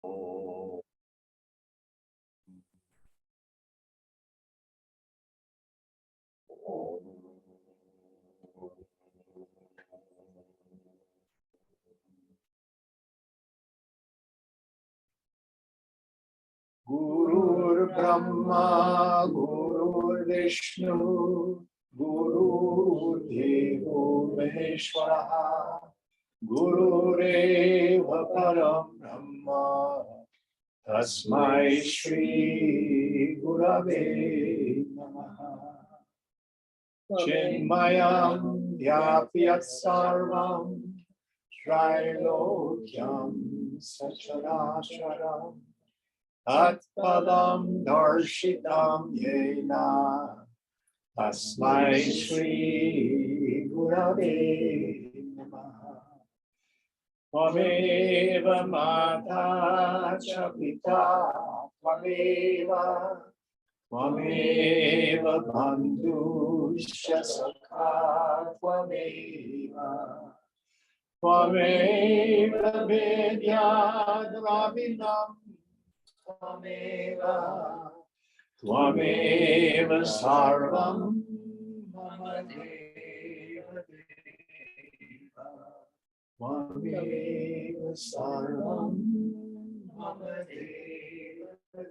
Oh. Gurur Brahma, Gurur Vishnu, Guru Devo Maheshwara, Gurureva Param Brahma, Tasmai Shri Gurave Namaha. Chinmayam Vyapyat Sarvam Trilokyam Sacharacharam Atpadam Darshitam Yena Tasmai Shri Gurave Namaha. Tvameva Mata cha Pita Tvameva Tvameva Bandhusya Sakha Tvameva Tvameva Vidya Dravinam Tvameva Tvameva Sarvam Mama Deva Deva Tvameva Sarvam Mama Deva Deva.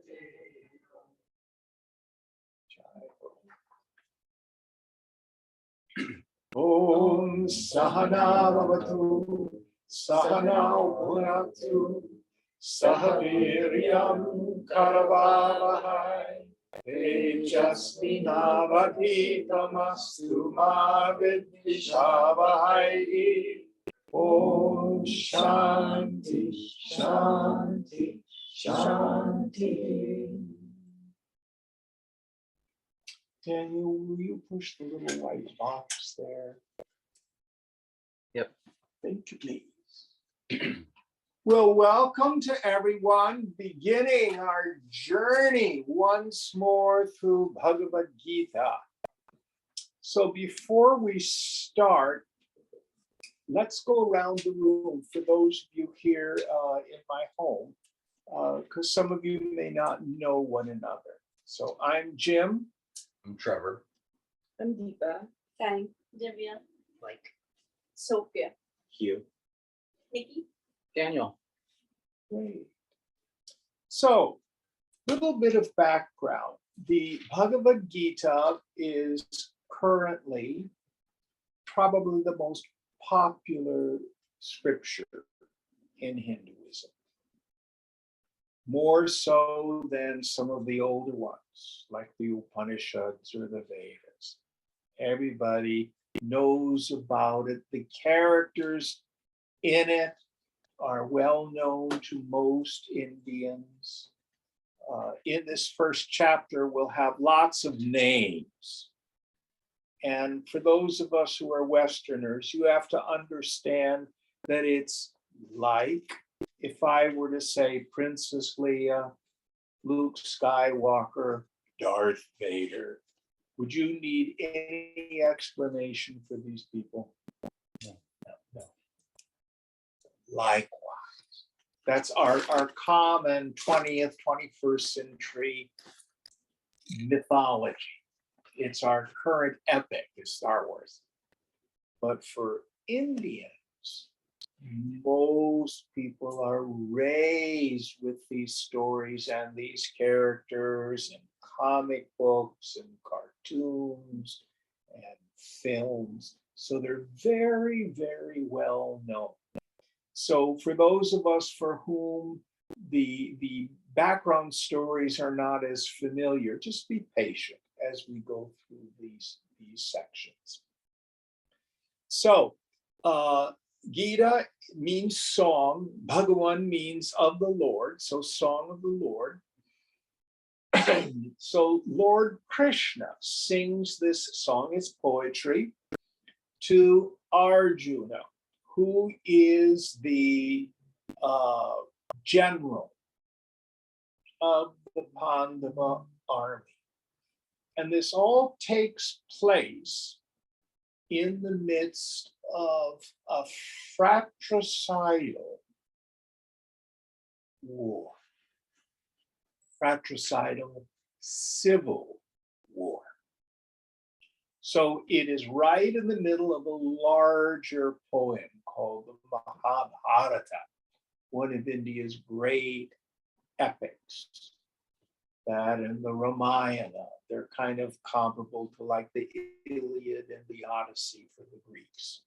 Om Sahana Bhavatu Sahana Bhunatu Sahaviryam Karavavahai Tejasvinavadhitamastu ma vidvishavahai. Om Shanti Shanti Shanti. Daniel, will you push the little white box there? Yep. Thank you, please. Well, welcome to everyone, beginning our journey once more through Bhagavad Gita. So before we start, let's go around the room for those of you here in my home, because some of you may not know one another. So I'm Jim. I'm Trevor. I'm Deepa. Fang. Divya. Mike. Sophia. Hugh. Nikki. Daniel. Great. So, little bit of background. The Bhagavad Gita is currently probably the most popular scripture in Hinduism. More so than some of the older ones, like the Upanishads or the Vedas. Everybody knows about it. The characters in it are well known to most Indians. In this first chapter, we'll have lots of names. And for those of us who are Westerners, you have to understand that it's like if I were to say Princess Leia, Luke Skywalker, Darth Vader, would you need any explanation for these people? No. Likewise. That's our common 20th, 21st century mythology. It's our current epic, is Star Wars. But for Indians, most people are raised with these stories and these characters and comic books and cartoons and films. So they're very, very well known. So for those of us for whom the background stories are not as familiar, just be patient as we go through these sections. So Gita means song, Bhagwan means of the Lord, so song of the Lord. So Lord Krishna sings this song, it's poetry, to Arjuna, who is the general of the Pandava army. And this all takes place in the midst of a fratricidal war, fratricidal civil war. So it is right in the middle of a larger poem called the Mahabharata, one of India's great epics. That and the Ramayana, they're kind of comparable to like the Iliad and the Odyssey for the Greeks.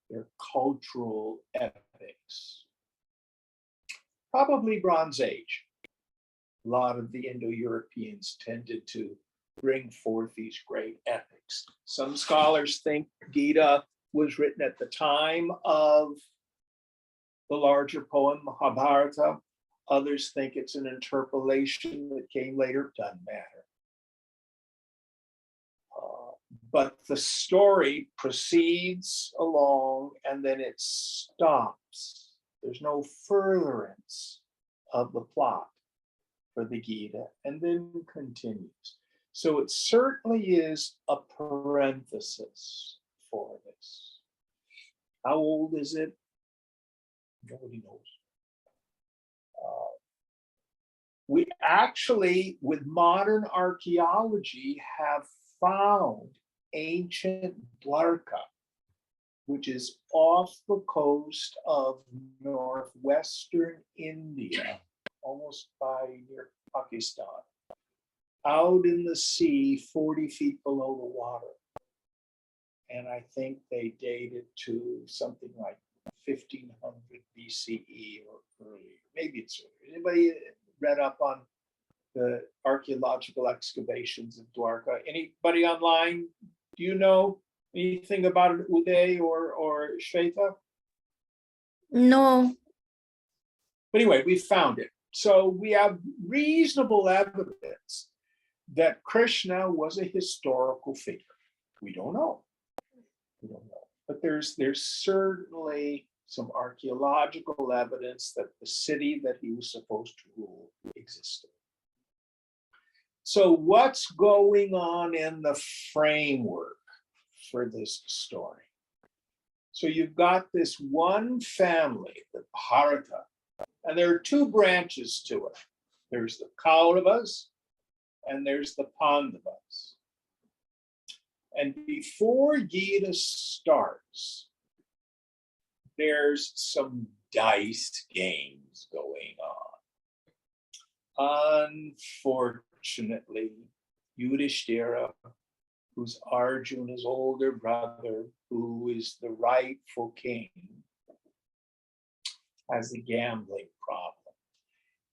They're cultural epics. Probably Bronze Age. A lot of the Indo-Europeans tended to bring forth these great epics. Some scholars think Gita was written at the time of the larger poem Mahabharata. Others think it's an interpolation that came later. Doesn't matter. But the story proceeds along and then it stops. There's no furtherance of the plot for the Gita and then continues. So it certainly is a parenthesis for this. How old is it? Nobody knows. We actually, with modern archaeology, have found ancient Dwarka, which is off the coast of northwestern India, almost by near Pakistan, out in the sea, 40 feet below the water. And I think they dated to something like 1500 BCE or earlier. Maybe it's earlier. Anybody read up on the archaeological excavations of Dwarka? Anybody online? Do you know anything about it, Uday or Shweta? No. But anyway, we found it. So we have reasonable evidence that Krishna was a historical figure. We don't know. We don't know. But there's certainly some archaeological evidence that the city that he was supposed to rule existed. So what's going on in the framework for this story? So you've got this one family, the Bharata, and there are two branches to it. There's the Kauravas and there's the Pandavas. And before Gita starts, there's some dice games going on. Unfortunately, Yudhishthira, who's Arjuna's older brother, who is the rightful king, has a gambling problem.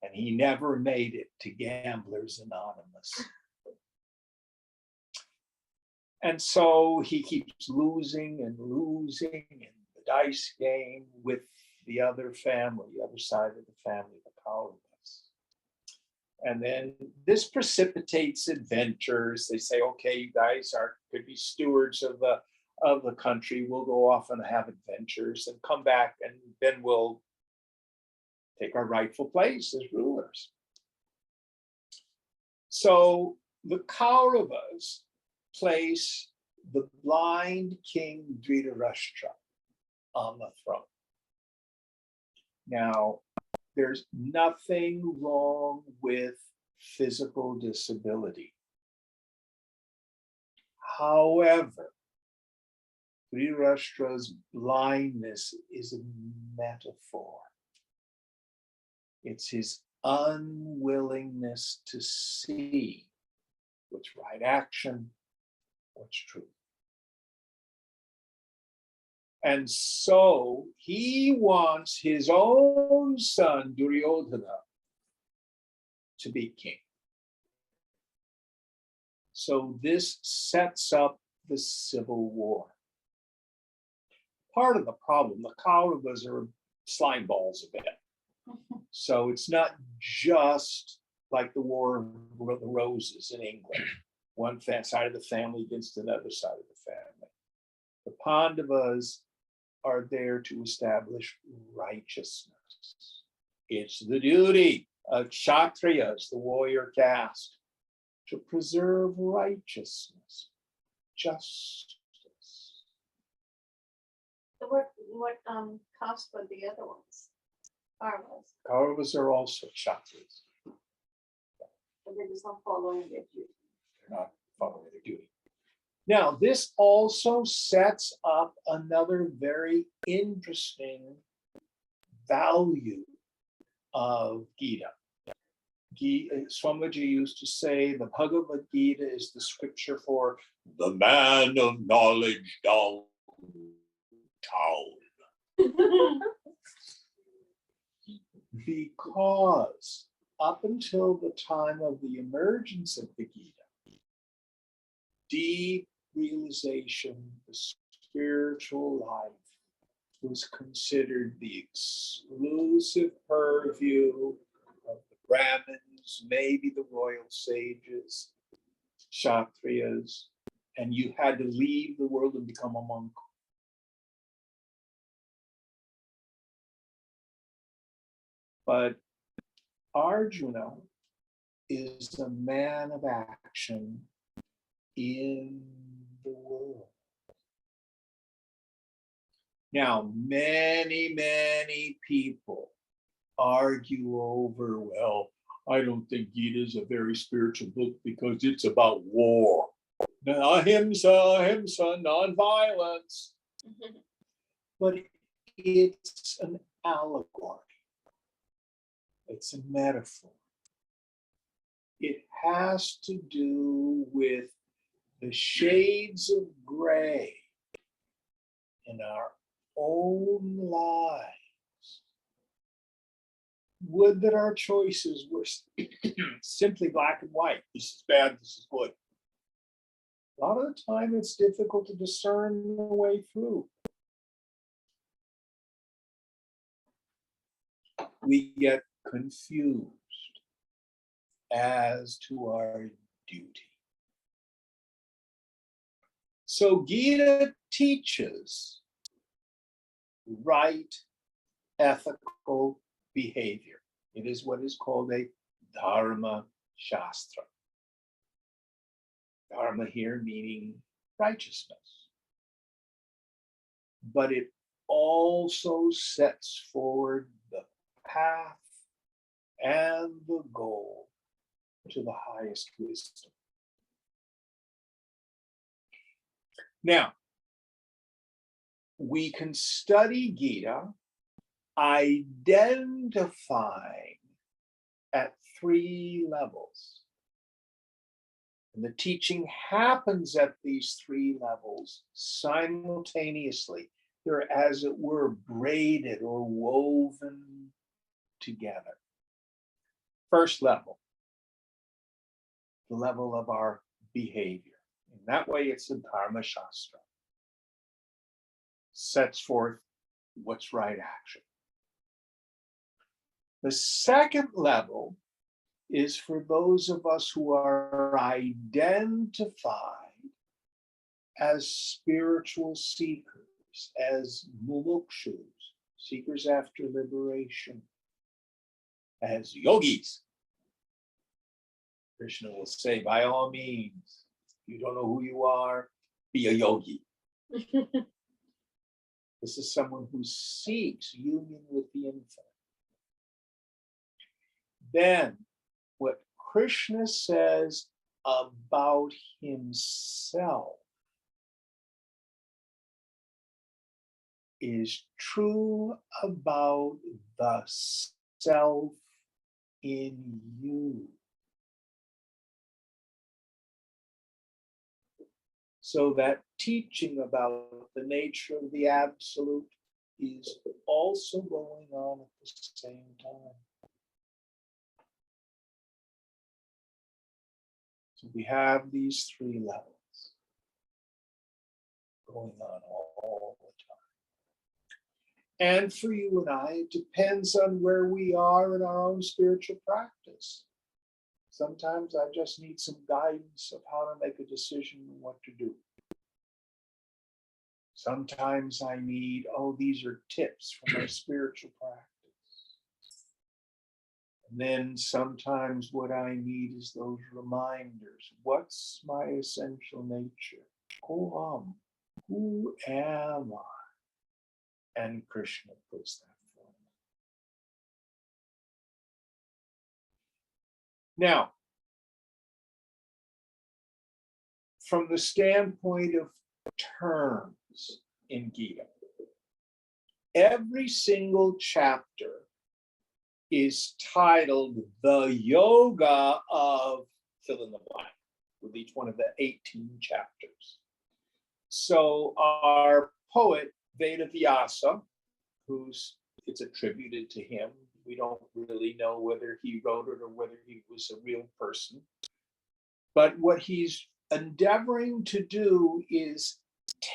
And he never made it to Gamblers Anonymous. And so he keeps losing in the dice game with the other family, the other side of the family, the Kauravas. And then this precipitates adventures. They say, okay, you guys could be stewards of the country. We'll go off and have adventures and come back, and then we'll take our rightful place as rulers. So the Kauravas place the blind king Dhritarashtra on the throne. Now, there's nothing wrong with physical disability. However, Dhritarashtra's blindness is a metaphor. It's his unwillingness to see what's right action, what's true. And so he wants his own son, Duryodhana, to be king. So this sets up the civil war. Part of the problem, the Kauravas are slime balls a bit. So it's not just like the War of the Roses in England, one side of the family against another side of the family. The Pandavas are there to establish righteousness. It's the duty of Kshatriyas, the warrior caste, to preserve righteousness, justice. So what caste were the other ones? Karmas. Kauravas are also Kshatriyas. And they're just not following their duty. They're not following their duty. Now, this also sets up another very interesting value of Gita. Swamiji used to say the Bhagavad Gita is the scripture for the man of knowledge downtown. Because up until the time of the emergence of the Gita, deep realization, the spiritual life was considered the exclusive purview of the Brahmins, maybe the royal sages, Kshatriyas, and you had to leave the world and become a monk. But Arjuna is a man of action in the world. Now, many people argue over, well, I don't think Gita is a very spiritual book because it's about war. Ahimsa, non-violence. But it's an allegory. It's a metaphor. It has to do with the shades of gray in our own lives. Would that our choices were simply black and white. This is bad, this is good. A lot of the time it's difficult to discern the way through. We get confused as to our duty. So Gita teaches right ethical behavior. It is what is called a Dharma Shastra. Dharma here meaning righteousness. But it also sets forward the path and the goal to the highest wisdom. Now, we can study Gita identifying at 3 levels. And the teaching happens at these 3 levels simultaneously. They're, as it were, braided or woven together. First level, the level of our behavior. In that way, it's a Dharma Shastra. Sets forth what's right action. The second level is for those of us who are identified as spiritual seekers, as mumukshus, seekers after liberation, as yogis. Krishna will say, by all means, if you don't know who you are, be a yogi. This is someone who seeks union with the infinite. Then, what Krishna says about himself is true about the self in you. So that teaching about the nature of the absolute is also going on at the same time. So we have these 3 levels going on all the time. And for you and I, it depends on where we are in our own spiritual practice. Sometimes I just need some guidance of how to make a decision and what to do. Sometimes I need, these are tips from my spiritual practice. And then sometimes what I need is those reminders. What's my essential nature? Who am I? And Krishna puts that forward. Now, from the standpoint of terms in Gita, every single chapter is titled the yoga of fill in the blank with each one of the 18 chapters. So our poet Veda Vyasa, it's attributed to him. We don't really know whether he wrote it or whether he was a real person. But what he's endeavoring to do is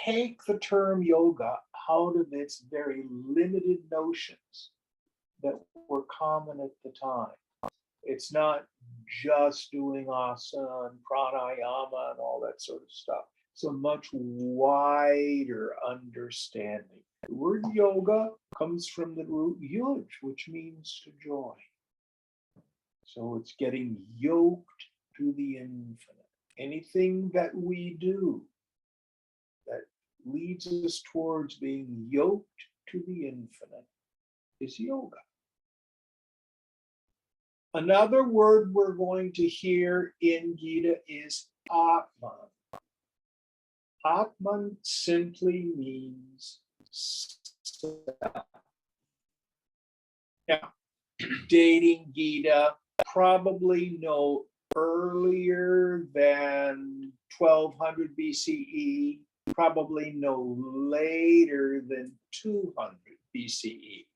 take the term yoga out of its very limited notions that were common at the time. It's not just doing asana and pranayama and all that sort of stuff. It's a much wider understanding. The word yoga comes from the root yuj, which means to join. So it's getting yoked to the infinite. Anything that we do that leads us towards being yoked to the infinite is yoga. Another word we're going to hear in Gita is Atman. Atman simply means self. Now, dating Gita probably no earlier than 1200 BCE, probably no later than 200 BCE.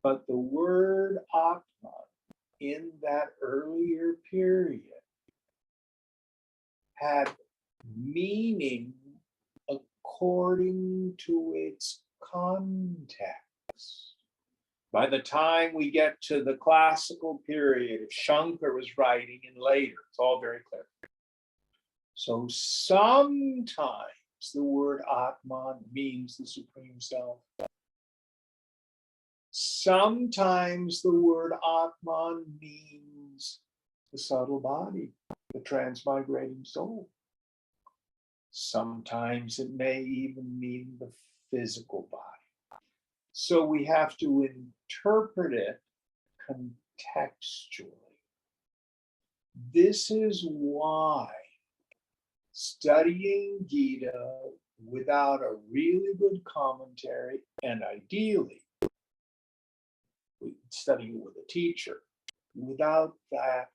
But the word Atman in that earlier period had meaning according to its context. By the time we get to the classical period, if Shankar was writing in later, it's all very clear. So sometimes the word Atman means the Supreme Self. Sometimes the word Atman means the subtle body, the transmigrating soul. Sometimes it may even mean the physical body. So we have to interpret it contextually. This is why studying Gita without a really good commentary, and ideally studying with a teacher, without that,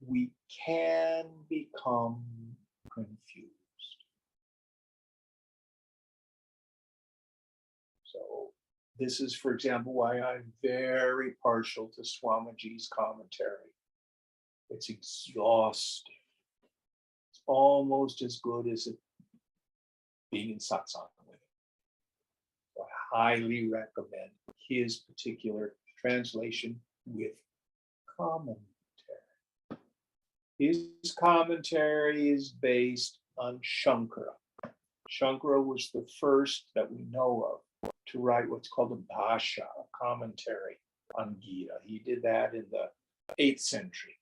we can become confused. So this is, for example, why I'm very partial to Swamiji's commentary. It's exhaustive. It's almost as good as it being in satsang with it. So I highly recommend his particular translation with commentary. His commentary is based on Shankara. Shankara was the first that we know of to write what's called a bhasha, a commentary on Gita. He did that in the 8th century,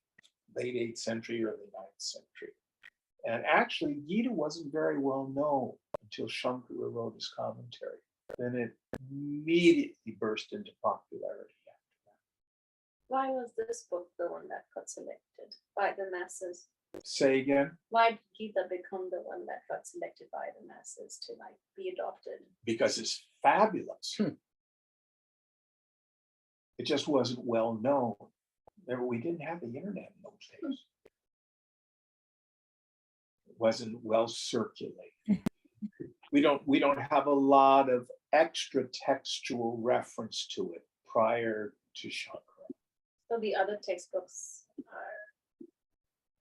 late 8th century, early 9th century. And actually, Gita wasn't very well known until Shankara wrote his commentary. Then it immediately burst into popularity after that. Why was this book the one that got selected by the masses? Say again? Why did Gita become the one that got selected by the masses to be adopted? Because it's fabulous. It just wasn't well known. We didn't have the internet in those days. It wasn't well circulated. We don't have a lot of extra textual reference to it prior to Shankara. So the other textbooks are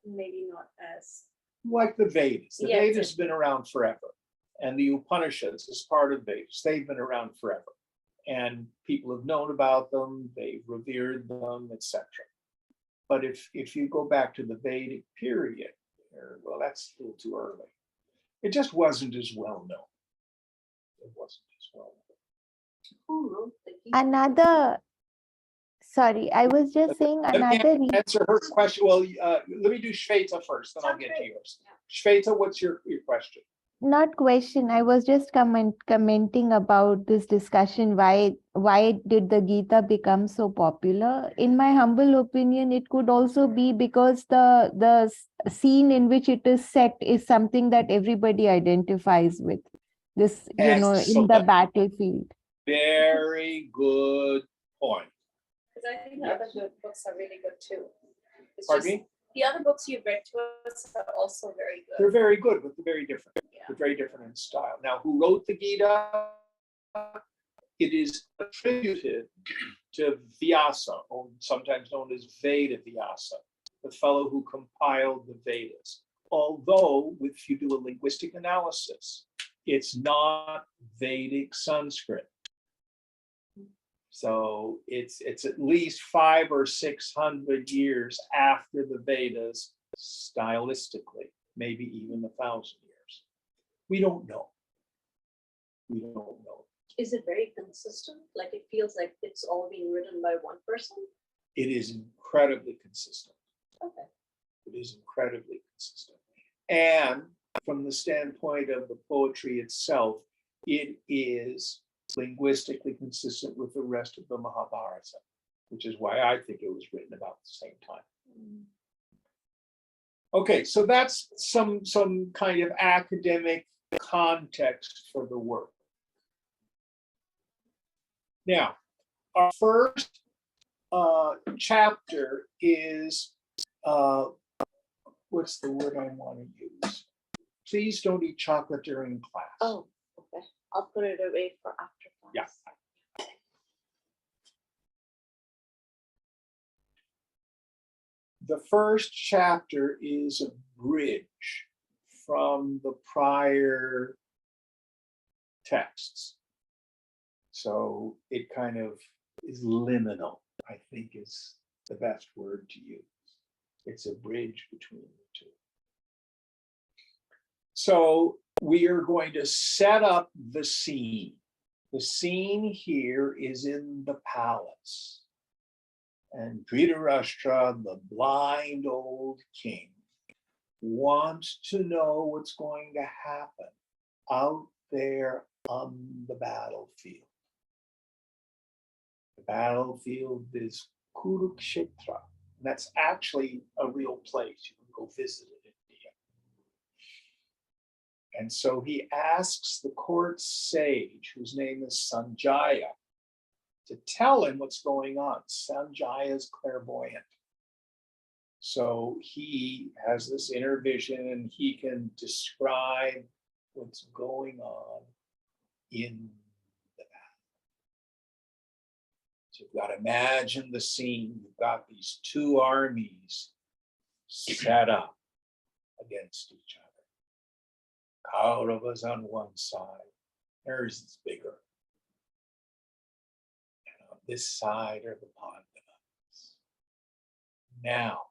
maybe not as Like the Vedas. The Yes. Vedas have been around forever. And the Upanishads is part of Vedas. They've been around forever. And people have known about them, they've revered them, etc. But if you go back to the Vedic period, well, that's a little too early. It just wasn't as well known. It wasn't as well known. who wrote the Gita? Another, sorry, I was just saying Let me another answer her question. Well, let me do Shweta first, then I'll get to yours. Shweta, what's your question? Not question. I was just commenting about this discussion. Why did the Gita become so popular? In my humble opinion, it could also be because scene in which it is set is something that everybody identifies with. This, in the Excellent. battlefield. Very good point. Because I think the other good books are really good too. It's Pardon just- me? The other books you've read to us are also very They're good. very good, but they're very different. Yeah. They're very different in style. Now, who wrote the Gita? It is attributed to Vyasa, or sometimes known as Veda Vyasa, the fellow who compiled the Vedas. Although, if you do a linguistic analysis, it's not Vedic Sanskrit. So it's at least 500 or 600 years after the Vedas, stylistically, maybe even 1,000 years. We don't know. We don't know. Is it very consistent? Like it feels like it's all being written by one person? It is incredibly consistent. Okay. It is incredibly consistent. And from the standpoint of the poetry itself, it is linguistically consistent with the rest of the Mahabharata, which is why I think it was written about the same time. Okay, so that's some kind of academic context for the work. Now, our first chapter is, what's the word I want to use? Please don't eat chocolate during class. Oh, okay. I'll put it away for after class. Yeah. The first chapter is a bridge from the prior texts. So it kind of is liminal, I think is the best word to use. It's a bridge between the two. So we are going to set up the scene. The scene here is in the palace. And Dhritarashtra, the blind old king, wants to know what's going to happen out there on the battlefield. The battlefield is Kurukshetra. And that's actually a real place. You can go visit it in India. And so he asks the court sage, whose name is Sanjaya, to tell him what's going on. Sanjaya is clairvoyant. So he has this inner vision and he can describe what's going on in the battle. So you've got to imagine the scene. You've got these two armies set up against each other. Kauravas on one side, theirs is bigger. And on this side are the Pandavas. Now,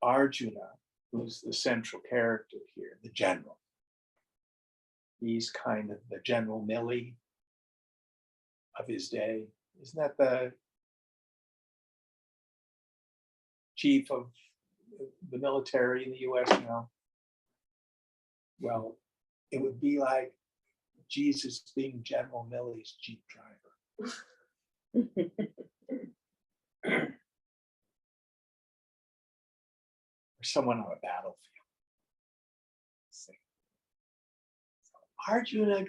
Arjuna, who's the central character here, the general. He's kind of the General Milley of his day. Isn't that the chief of the military in the US now? Well, it would be like Jesus being General Milley's Jeep driver. Or someone on a battlefield. So Arjuna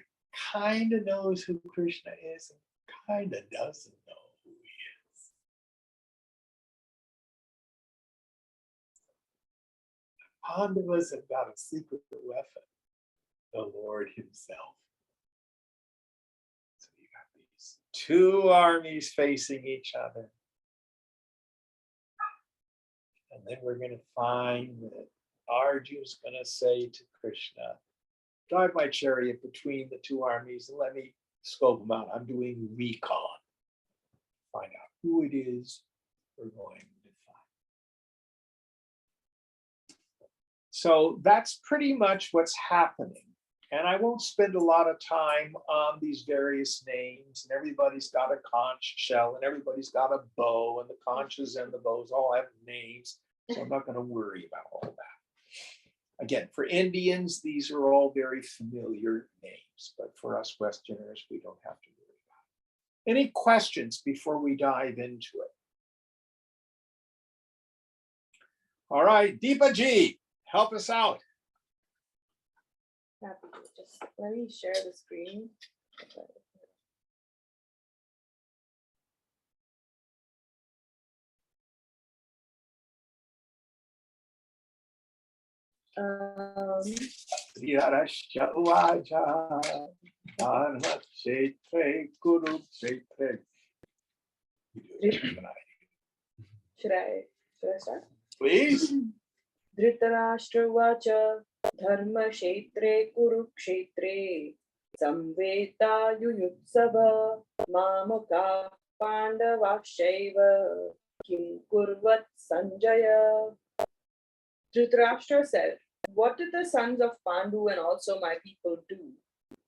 kind of knows who Krishna is and kind of doesn't know who he is. Pandavas have got a secret weapon, the Lord himself. So you got these two armies facing each other. And then we're going to find that Arjuna's going to say to Krishna, drive my chariot between the two armies and let me scope them out. I'm doing recon. Find out who it is we're going to find. So that's pretty much what's happening. And I won't spend a lot of time on these various names. And everybody's got a conch shell and everybody's got a bow, and the conches and the bows all have names. So I'm not going to worry about all that. Again, for Indians, these are all very familiar names, but for us Westerners, we don't have to worry about it. Any questions before we dive into it? All right, Deepa Ji, help us out. Happy to. Just let me share the screen. Yarasya uvaja, dharma kshetre kurukshetre. Should I start? Please. Dhritarashtra Vacha Dharma Kshetre Kurukshetre Samveta Yuyutsava Mamaka Pandavashaiva Kim Kurvat Sanjaya. Dhritarashtra said, "What did the sons of Pandu and also my people do?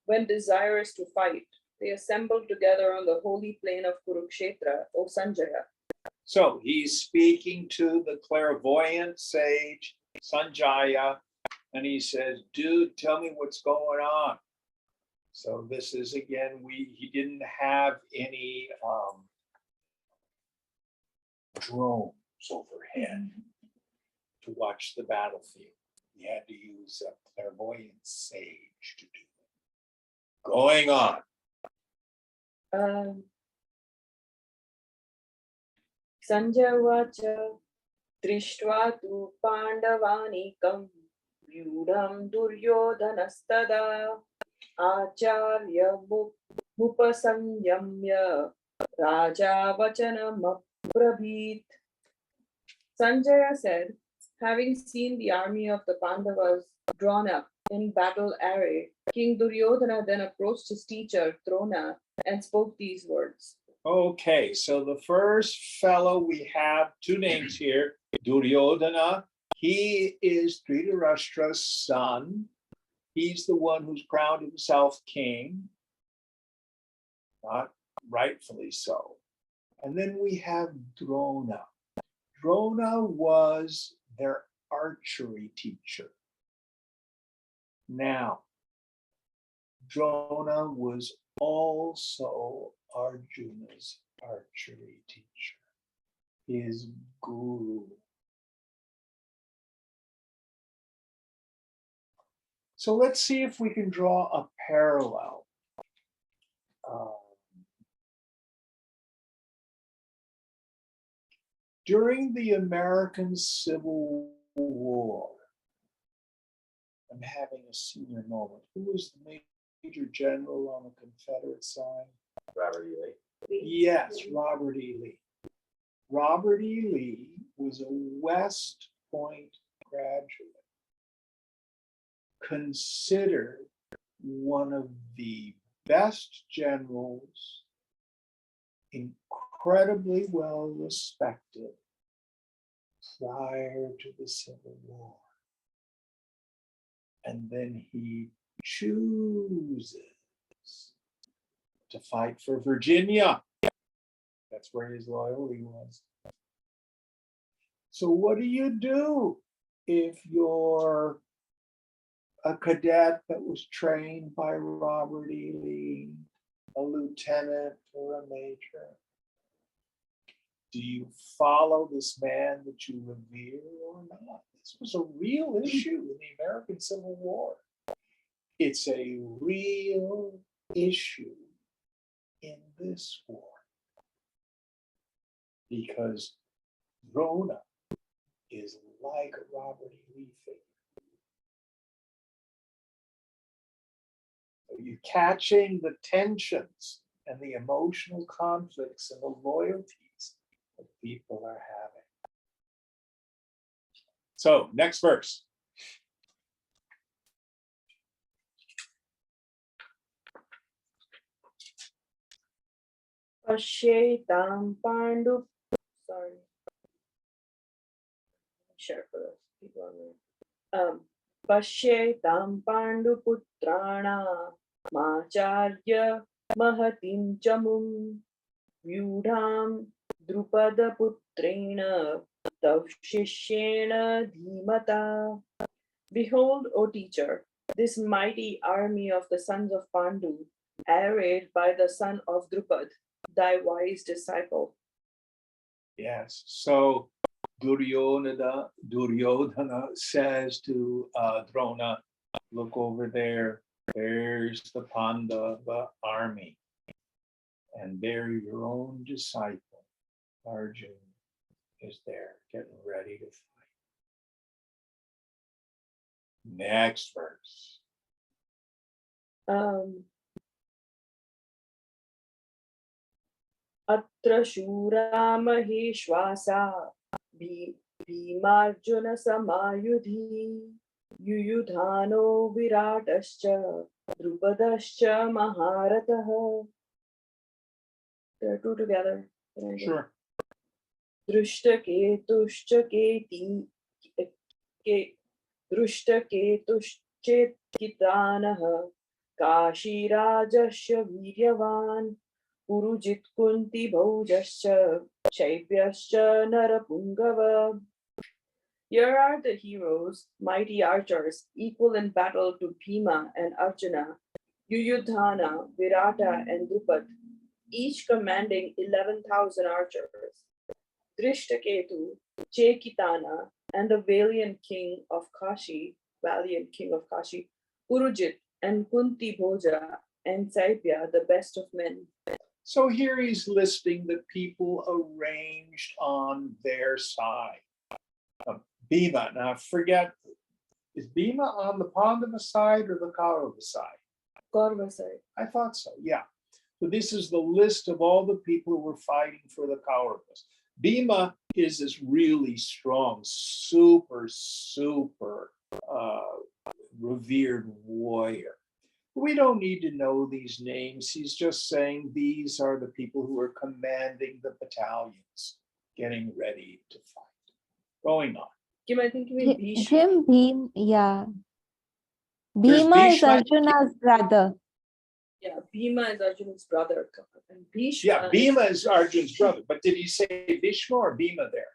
When desirous to fight, they assembled together on the holy plain of Kurukshetra, O Sanjaya." So he's speaking to the clairvoyant sage Sanjaya, and he says, "Dude, tell me what's going on." So this is again, he didn't have any drones overhead to watch the battlefield. He had to use a clairvoyant sage to do it. Going on. Sanjaya Vacha Drishtva tu Pandavanikam Vyudham Duryodhanastada Acharya Mupasanyamya Raja Vachanam Prabhit. Sanjaya said, having seen the army of the Pandavas drawn up in battle array, King Duryodhana then approached his teacher Drona and spoke these words. Okay, so the first fellow, we have two names here, Duryodhana. He is Dhritarashtra's son. He's the one who's crowned himself king, not rightfully so. And then we have Drona. Drona was their archery teacher. Now, Drona was also Arjuna's archery teacher, his guru. So let's see if we can draw a parallel. During the American Civil War, I'm having a senior moment. Who was the Major General on the Confederate side? Robert E. Lee. Yes, Robert E. Lee. Robert E. Lee was a West Point graduate, considered one of the best generals, incredibly well respected prior to the Civil War. And then he chooses to fight for Virginia. That's where his loyalty was. So what do if you're a cadet that was trained by Robert E. Lee, a lieutenant or a major? Do you follow this man that you revere or not? This was a real issue in the American Civil War. It's a real issue in this war because Drona is like a Robert E. Lee figure. So you're catching the tensions and the emotional conflicts and the loyalties that people are having. So next verse. Pashyetam Pandu. Sorry. Share for those people on there. Pashyetam Pandu Putrana Macharya Mahatim Chamum Vyudham Drupada Putrena tav shishyena dhimata. Behold, O teacher, this mighty army of the sons of Pandu, arrayed by the son of Drupad, thy wise disciple. Yes. So Duryodhana says to Drona, look over there. There's the Pandava army. And there your own disciple, Arjun, is there getting ready to fight. Next verse. Atra shura maheshwasa bhimarjuna samayudhi yuyudhano viratascha drupadascha maharatah. There are two together. Sure. Drushtaketushchaketi Drushtaketushchetkitanah Kashirajasya Viryavan Purujit Kunti Bhojasya Shaipyasya Narapungava. Here are the heroes, mighty archers, equal in battle to Bhima and Arjuna, Yuyudhana, Virata, and Drupad, each commanding 11,000 archers. Drishtaketu, Chekitana, and the valiant king of Kashi, Purujit, and Kunti Bhoja, and Saipya, the best of men. So here he's listing the people arranged on their side. Bhima, now forget, is Bhima on the Pandava side or the Kaurava side? Kaurava side. I thought so, yeah. So this is the list of all the people who were fighting for the Kauravas. Bhima is this really strong, super revered warrior. We don't need to know these names. He's just saying these are the people who are commanding the battalions, getting ready to fight. Going on. Kim, I think you mean Bhishma. Jim, yeah. There's Bhima is Bhishma. Arjuna's brother. Yeah, Bhima is Arjuna's brother. And Bhishma. Yeah, Bhima is Arjun's brother. But did he say Bhishma or Bhima there?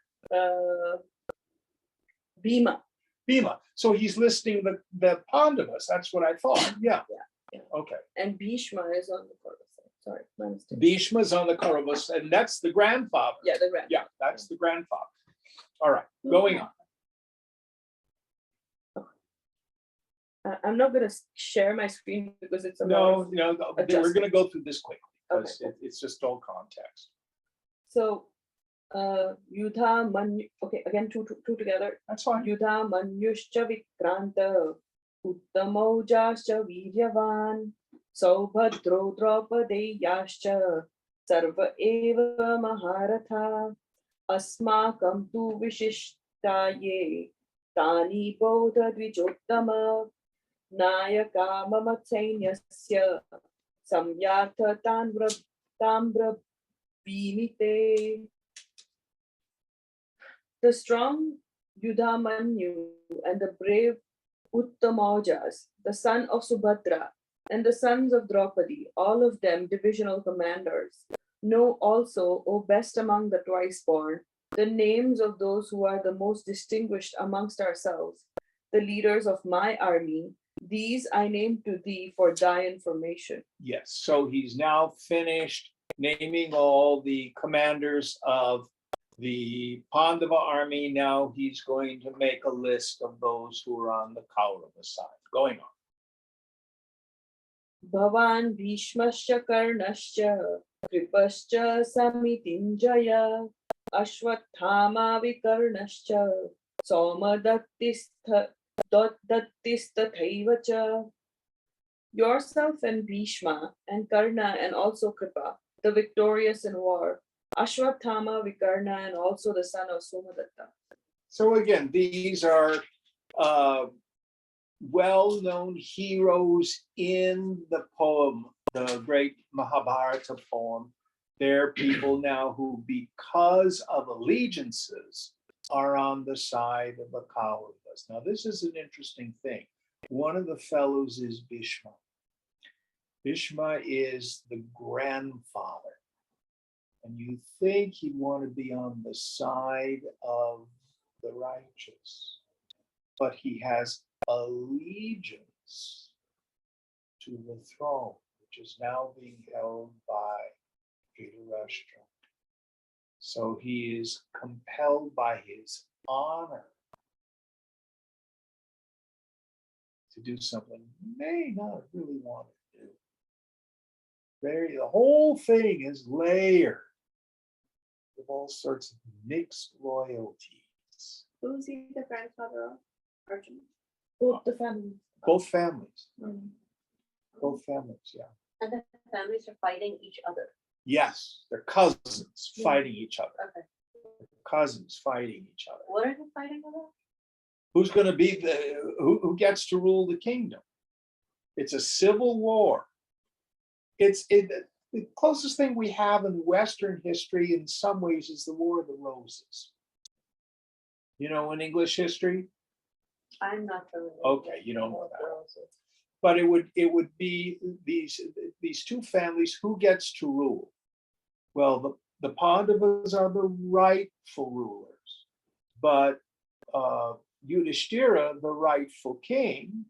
Bhima. Bhima. So he's listing the Pandavas. That's what I thought. Yeah. Yeah. Okay. And Bhishma is on the Kaurava side. Sorry, my mistake. Bhishma's on the Kauravas, and that's the grandfather. Yeah, the grandfather. Yeah, that's the grandfather. All right, going on. I'm not going to share my screen because it's a No, we're adjustment. going to go through this quickly because Okay. it's just all context. So, Yudha Manyu. Okay, again, two together. That's fine. Yudha Manyuscha Vikranta Uttamojascha Viryavan Saubhadro Draupadeyascha Sarva Eva Maharatha Asmakam Tu Vishishtaye Tani Bodha Dvijottama Nayaka Mama Sainyasya Samyartha Tambra Bhimite. The strong Yudhamanyu and the brave Uttamojas, the son of Subhadra, and the sons of Draupadi, all of them divisional commanders, know also, O best among the twice born, the names of those who are the most distinguished amongst ourselves, the leaders of my army. These I name to thee for thy information. Yes, so he's now finished naming all the commanders of the Pandava army. Now he's going to make a list of those who are on the Kaurava side. Going on. Bhavan Bhishmascha Karnascha Kripascha Samitinjaya Ashwathama Vikarnascha Somadattistatthaivacha. Yourself and Bhishma and Karna and also Kripa, the victorious in war, Ashwathama, Vikarna, and also the son of Somadatta. So again, these are well-known heroes in the poem, the great Mahabharata poem. They're people now who, because of allegiances, are on the side of the Kauravas. Now, this is an interesting thing. One of the fellows is Bhishma. Bhishma is the grandfather And you think he'd want to be on the side of the righteous, but he has allegiance to the throne, which is now being held by Dhritarashtra. So he is compelled by his honor to do something he may not really want to do. The whole thing is layered with all sorts of mixed loyalties. Who is he the grandfather of? Arjuna. Both the families. Both families, Mm. both families, yeah. And the families are fighting each other. Yes, they're cousins fighting each other. Okay. Cousins fighting each other. What are they fighting about? Who's going to be who gets to rule the kingdom? It's a civil war. The closest thing we have in Western history in some ways is the War of the Roses. You know, in English history? I'm not familiar. Okay, you don't know that. But it would be these two families, who gets to rule? Well, the Pandavas are the rightful rulers, but Yudhishthira, the rightful king,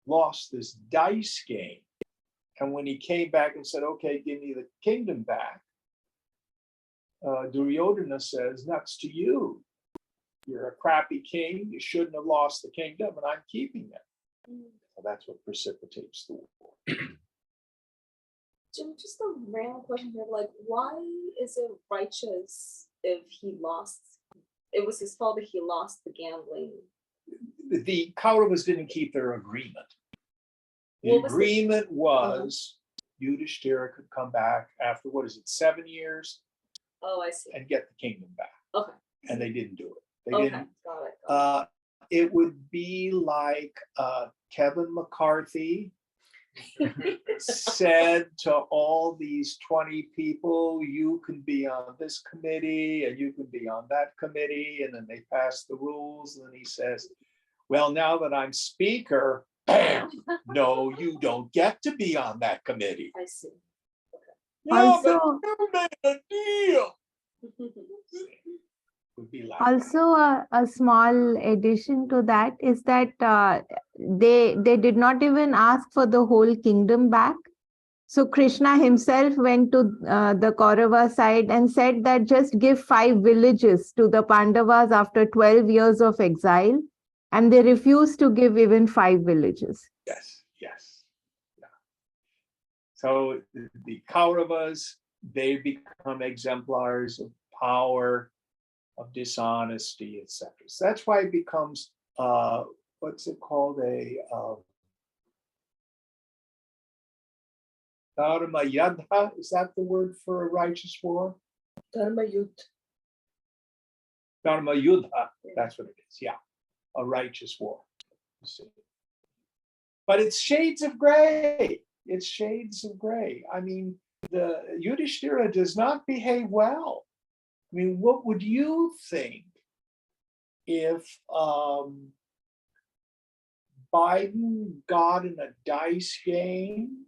lost this dice game. And when he came back and said, okay, give me the kingdom back, Duryodhana says, nuts to you. You're a crappy king. You shouldn't have lost the kingdom, and I'm keeping it. So that's what precipitates the war. Jim, just a random question here. Like, why is it righteous if he lost? It was his fault that he lost the gambling. The Kauravas didn't keep their agreement. The What was the- agreement was Yudhishthira could come back after, 7 years, Oh, I see. and get the kingdom back. Okay. And they didn't do it. They Okay. didn't. Got it. It would be like Kevin McCarthy said to all these 20 people, you can be on this committee and you can be on that committee. And then they pass the rules. And then he says, well, now that I'm speaker, bam, no, you don't get to be on that committee. I see. Yeah, but Also- you made a deal. Would be like Also, a small addition to that is that they did not even ask for the whole kingdom back. So Krishna himself went to the Kaurava side and said that just give 5 villages to the Pandavas after 12 years of exile, and they refused to give even 5 villages. yes. Yeah. So the Kauravas, they become exemplars of power, of dishonesty, etc. So that's why it becomes what's it called, a Dharma Yadha? Is that the word for a righteous war? Dharma Yudh. Dharma Yudha, that's what it is. Yeah, a righteous war. You see. But it's shades of gray. It's shades of gray. I mean, the Yudhishthira does not behave well. I mean, what would you think if Biden got in a dice game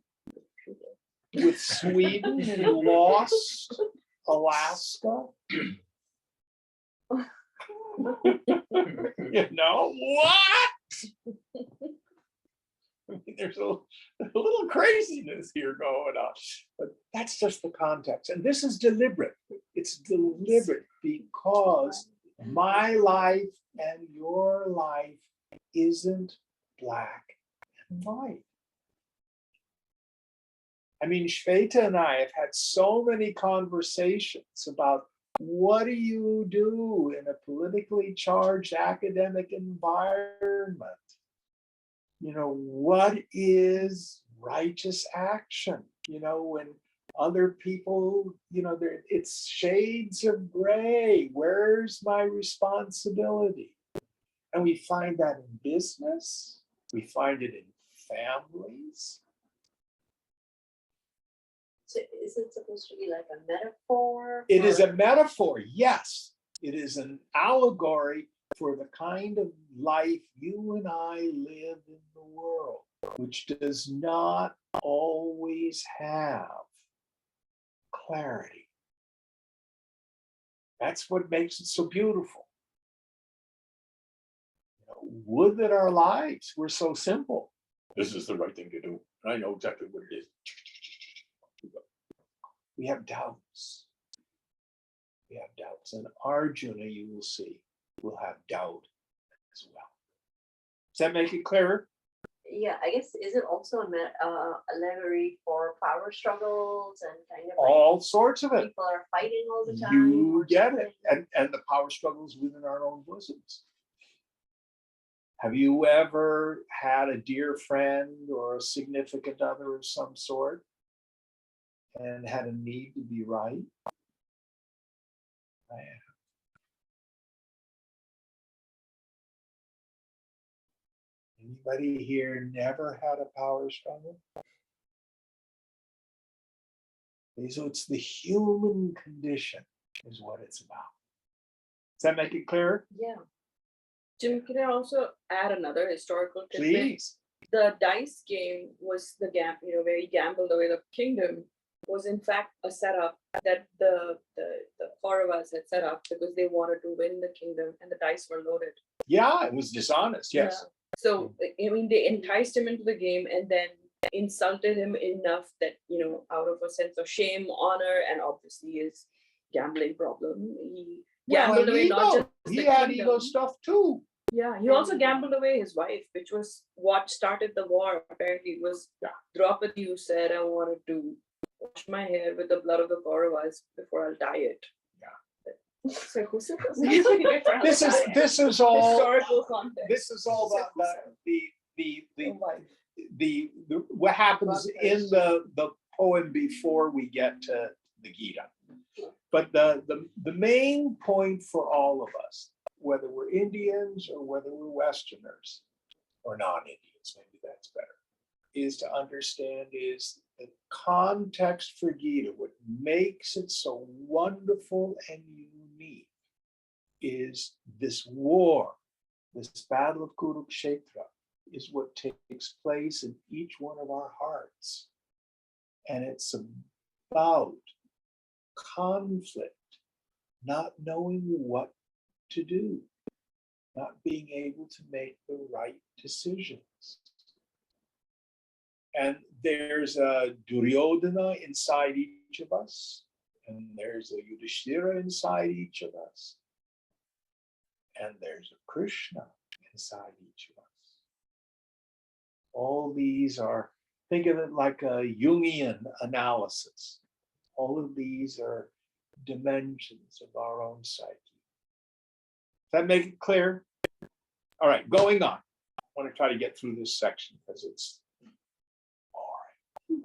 with Sweden and lost Alaska? You know what? I mean, there's a little craziness here going on, but that's just the context. And this is deliberate. It's deliberate because my life and your life isn't black and white. I mean, Shweta and I have had so many conversations about what do you do in a politically charged academic environment? You know, what is righteous action? You know, when other people, you know, it's shades of gray. Where's my responsibility? And we find that in business. We find it in families. So is it supposed to be like a metaphor? It is for- a metaphor, yes. It is an allegory for the kind of life you and I live in the world, which does not always have clarity. That's what makes it so beautiful. Would that our lives were so simple. This is the right thing to do. I know exactly what it is. We have doubts. We have doubts. And Arjuna, you will see, will have doubt as well. Does that make it clearer? Yeah, I guess is it also allegory for power struggles and kind of All sorts of it. people are fighting all the time? You or get something? it. And the power struggles within our own bosoms. Have you ever had a dear friend or a significant other of some sort and had a need to be right? I have. Anybody here never had a power struggle? So it's the human condition is what it's about. Does that make it clearer? Yeah. Jim, can I also add another historical tidbit? Please. The dice game was the where he gambled away the kingdom, was in fact a setup that the Kauravas had set up because they wanted to win the kingdom and the dice were loaded. Yeah, it was dishonest. Yes. Yeah. So I mean, they enticed him into the game and then insulted him enough that, out of a sense of shame, honor, and obviously his gambling problem, he gambled away ego. not just He the had kingdom. ego stuff too. Yeah, he also gambled away his wife, which was what started the war. Apparently, was Draupadi who said, "I wanted to wash my hair with the blood of the Kauravas before I'll dye it." So who said this? This is all Historical context. this is all about the what happens in the poem before we get to the Gita. But the main point for all of us, whether we're Indians or whether we're Westerners or non-Indians, maybe that's better, is to understand is the context for Gita, what makes it so wonderful and unique is this war, this battle of Kurukshetra is what takes place in each one of our hearts. And it's about conflict, not knowing what to do, not being able to make the right decisions. And there's a Duryodhana inside each of us, and there's a Yudhishthira inside each of us, and there's a Krishna inside each of us. All these are, think of it like a Jungian analysis. All of these are dimensions of our own psyche. Does that make it clear? All right, going on. I want to try to get through this section because it's boring.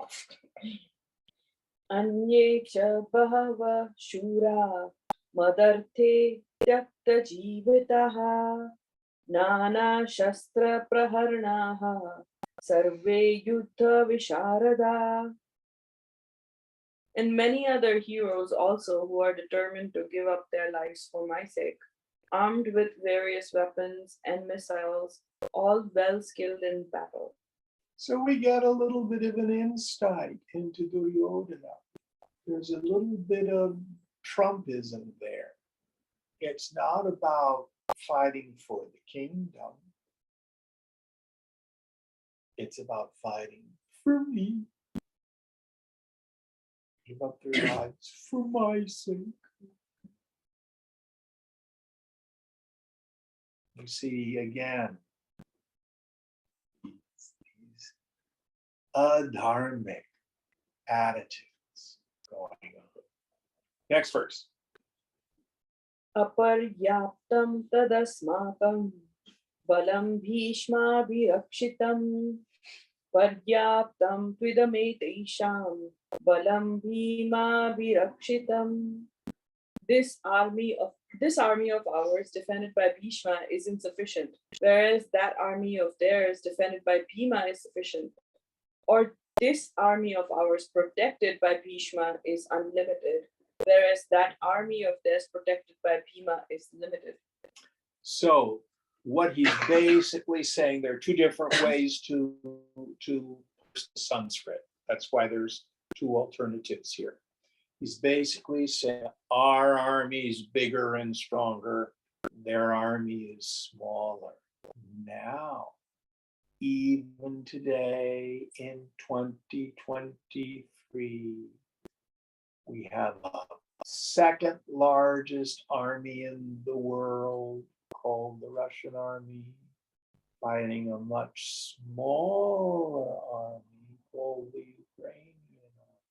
Anye cha bahava shura madarte tyakta jivitaha nana shastra praharnaha sarve yuddha visharada. And many other heroes also who are determined to give up their lives for my sake, armed with various weapons and missiles, all well skilled in battle. So we get a little bit of an insight into Duryodhana. There's a little bit of Trumpism there. It's not about fighting for the kingdom. It's about fighting for me. Give up their lives for my sake. You see again, these adharmic attitudes going on. Next verse. Aparyaptam tadasmakam balam bhishma bhirakshitam paryaptam tvidametesham balam bhima bhirakshitam. This army of ours defended by Bhishma is insufficient, whereas that army of theirs defended by Bhima is sufficient. Or this army of ours protected by Bhishma is unlimited, whereas that army of theirs protected by Bhima is limited. So what he's basically saying, there are two different ways to Sanskrit. That's why there's two alternatives here. He's basically saying our army is bigger and stronger, their army is smaller. Now, even today in 2023, we have a second largest army in the world called the Russian army, fighting a much smaller army called the Ukrainian army.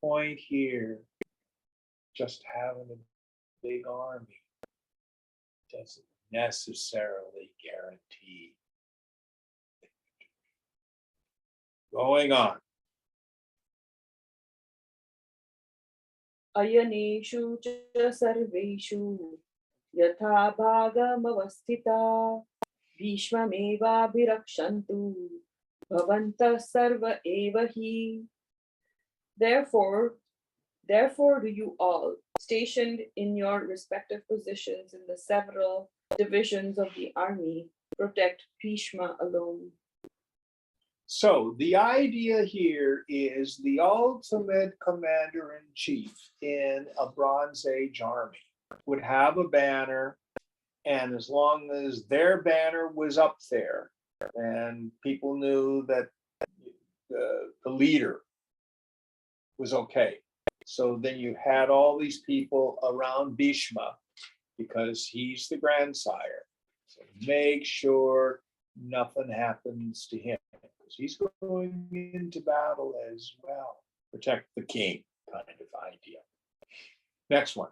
Point here, just having a big army doesn't necessarily guarantee victory. Going on. अयनेषु च सर्वेषु यथा भागमवस्थिता भीष्ममेवाभिरक्षन्तु भवन्तः सर्व एव हि. Therefore do you all, stationed in your respective positions in the several divisions of the army, protect Bhishma alone. So the idea here is the ultimate commander-in-chief in a Bronze Age army would have a banner, and as long as their banner was up there, and people knew that the leader was okay. So then you had all these people around Bhishma because he's the grandsire. So make sure nothing happens to him because he's going into battle as well. Protect the king kind of idea. Next one.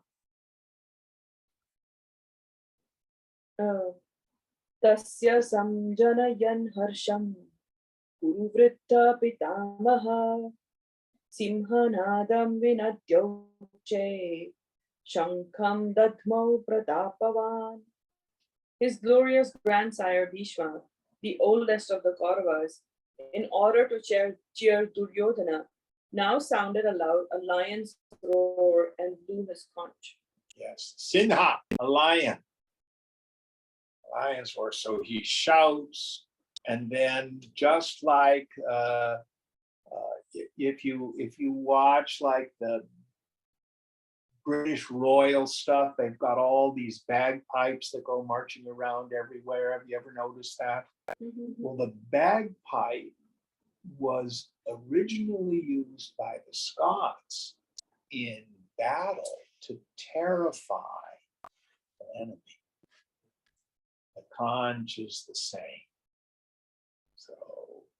Tasya samjanayan harsham kuruvritta pitamaha simhanadam vinadyoche shankham dadmau pratapavan. His glorious grandsire Bhishma, the oldest of the Kauravas, in order to cheer Duryodhana, now sounded aloud a lion's roar and blew his conch. Yes, Sinha, a lion. Lion's roar. So he shouts, and then just like if you watch like the British royal stuff, they've got all these bagpipes that go marching around everywhere. Have you ever noticed that? Well, the bagpipe was originally used by the Scots in battle to terrify the enemy. The conch is the same. So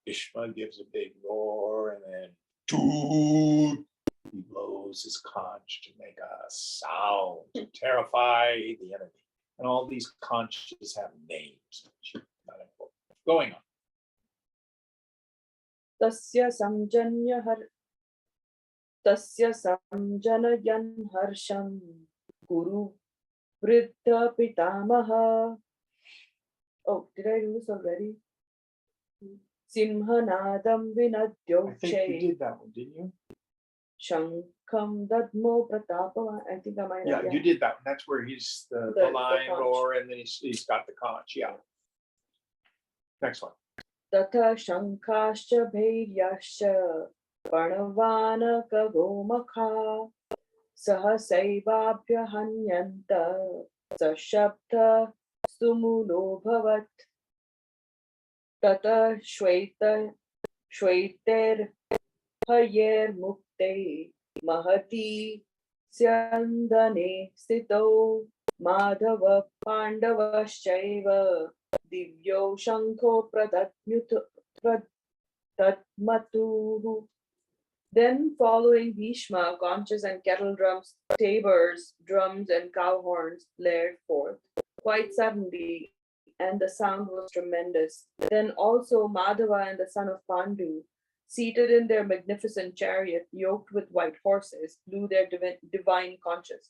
Bhishma gives a big roar, and then toot, he blows his conch to make a sound to terrify the enemy. And all these conches have names, which is not important. Going on. Tasya samjanayan harsham guru vriddha pitamaha. Oh, did I do this already? Simhanadam I think you vinadyoche did that one, didn't you? shankham dadmo pratapavan. I think I might have. Yeah, you did that one. That's where he's the lion conch. roar, and then he's got the conch. Yeah. Next one. Tatha shankascha bhairyascha pranavana kagomakha sahasaivaabhya hanyanta sashabdha sumulo bhavat. Tata shwaiter hayer mukte mahati syandane sthito madhava pandavaschaiva divyo shankho pradatmatuhu. Then following Bhishma, conches and kettle drums, tabors, drums and cow horns blared forth quite suddenly, and the sound was tremendous. Then also Madhava and the son of Pandu, seated in their magnificent chariot, yoked with white horses, blew their divine conches.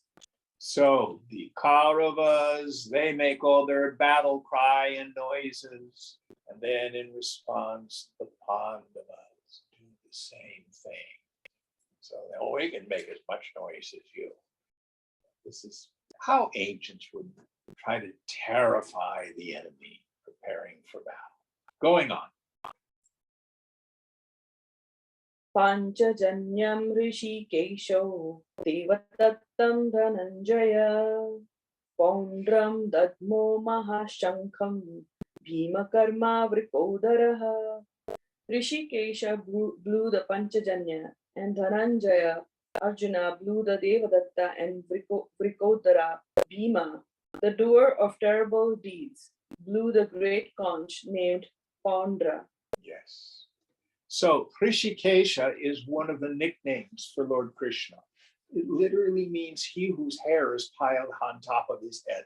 So the Kauravas, they make all their battle cry and noises, and then in response, the Pandavas do the same thing. So we can make as much noise as you. This is how ancients would try to terrify the enemy preparing. preparing for battle. Going on. Panchajanyam Rishikesho Devatattam Dhananjaya Paundram Dadmo Mahashankham Bhima Vrikodaraha. Rishikesha blew the Panchajanya, and Dhananjaya, Arjuna, blew the Devadatta and Vrikodara, Bhima, the doer of terrible deeds, blew the great conch named Paundra. Yes. So Hrishikesha is one of the nicknames for Lord Krishna. It literally means he whose hair is piled on top of his head.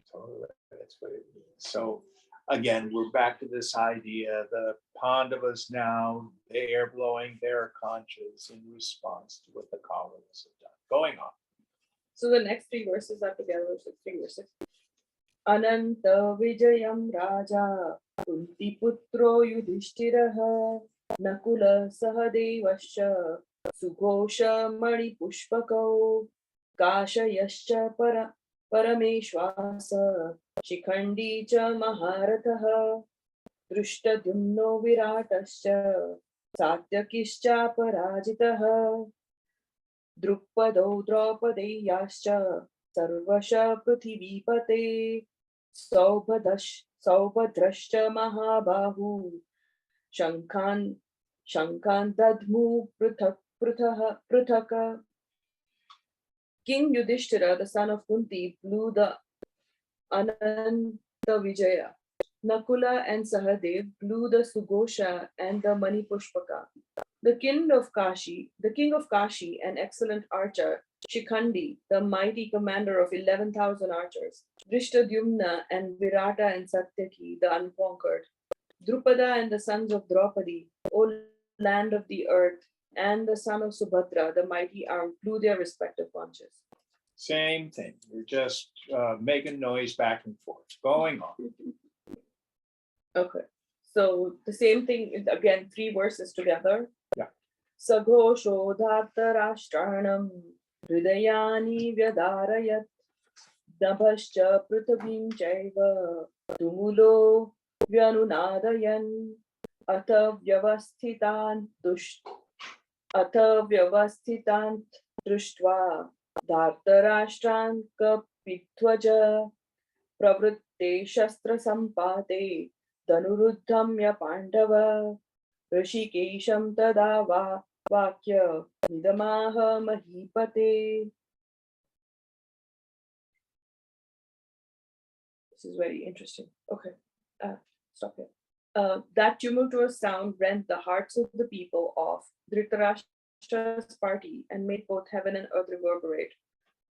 So that's what it means. So again, we're back to this idea, the Pandavas now, they are blowing their conches in response to what the Kauravas have done. Going on. So the next three verses are together, so 3 verses. Ananta Vijayam Raja Kunti Putro Yudhishthiraha Nakula Sahadevascha Sughosha Mani Pushpako Kashayascha Parameshwasa Shikhandi cha Maharataha Drushtadhyumno Viratascha Satyakischa Parajitaha Drupado Draupadeyascha Sarvasha Prithivipate Saubhadrashcha Mahabahu Shankan Dadmu Prithaka. King Yudhishthira, the son of Kunti, blew the Ananta Vijaya. Nakula and Sahadev blew the Sughosha and the Mani Pushpaka. The king of Kashi, an excellent archer, Shikhandi, the mighty commander of 11,000 archers, Drishtadyumna and Virata and Satyaki, the unconquered, Drupada and the sons of Draupadi, O land of the earth, and the son of Subhadra, the mighty armed, blew their respective conches. Same thing. We're just making noise back and forth. Going on. Okay. So the same thing is again 3 verses together. Yeah. Saghosho Dhartarashtranam Hridayani Vyadarayat Dabhascha Prithvim Chaiva Tumulo Vyanunadayan Atha Vyavasthitan Drishtva Dhartarashtran Kapitvaja Pravritte Shastra Sampate Dhanuruddhamya Pandava Rishikesham Tada Vakya Nidamaha Mahipate. This is very interesting. Okay, stop here. That tumultuous sound rent the hearts of the people of Dhritarashtra's party and made both heaven and earth reverberate.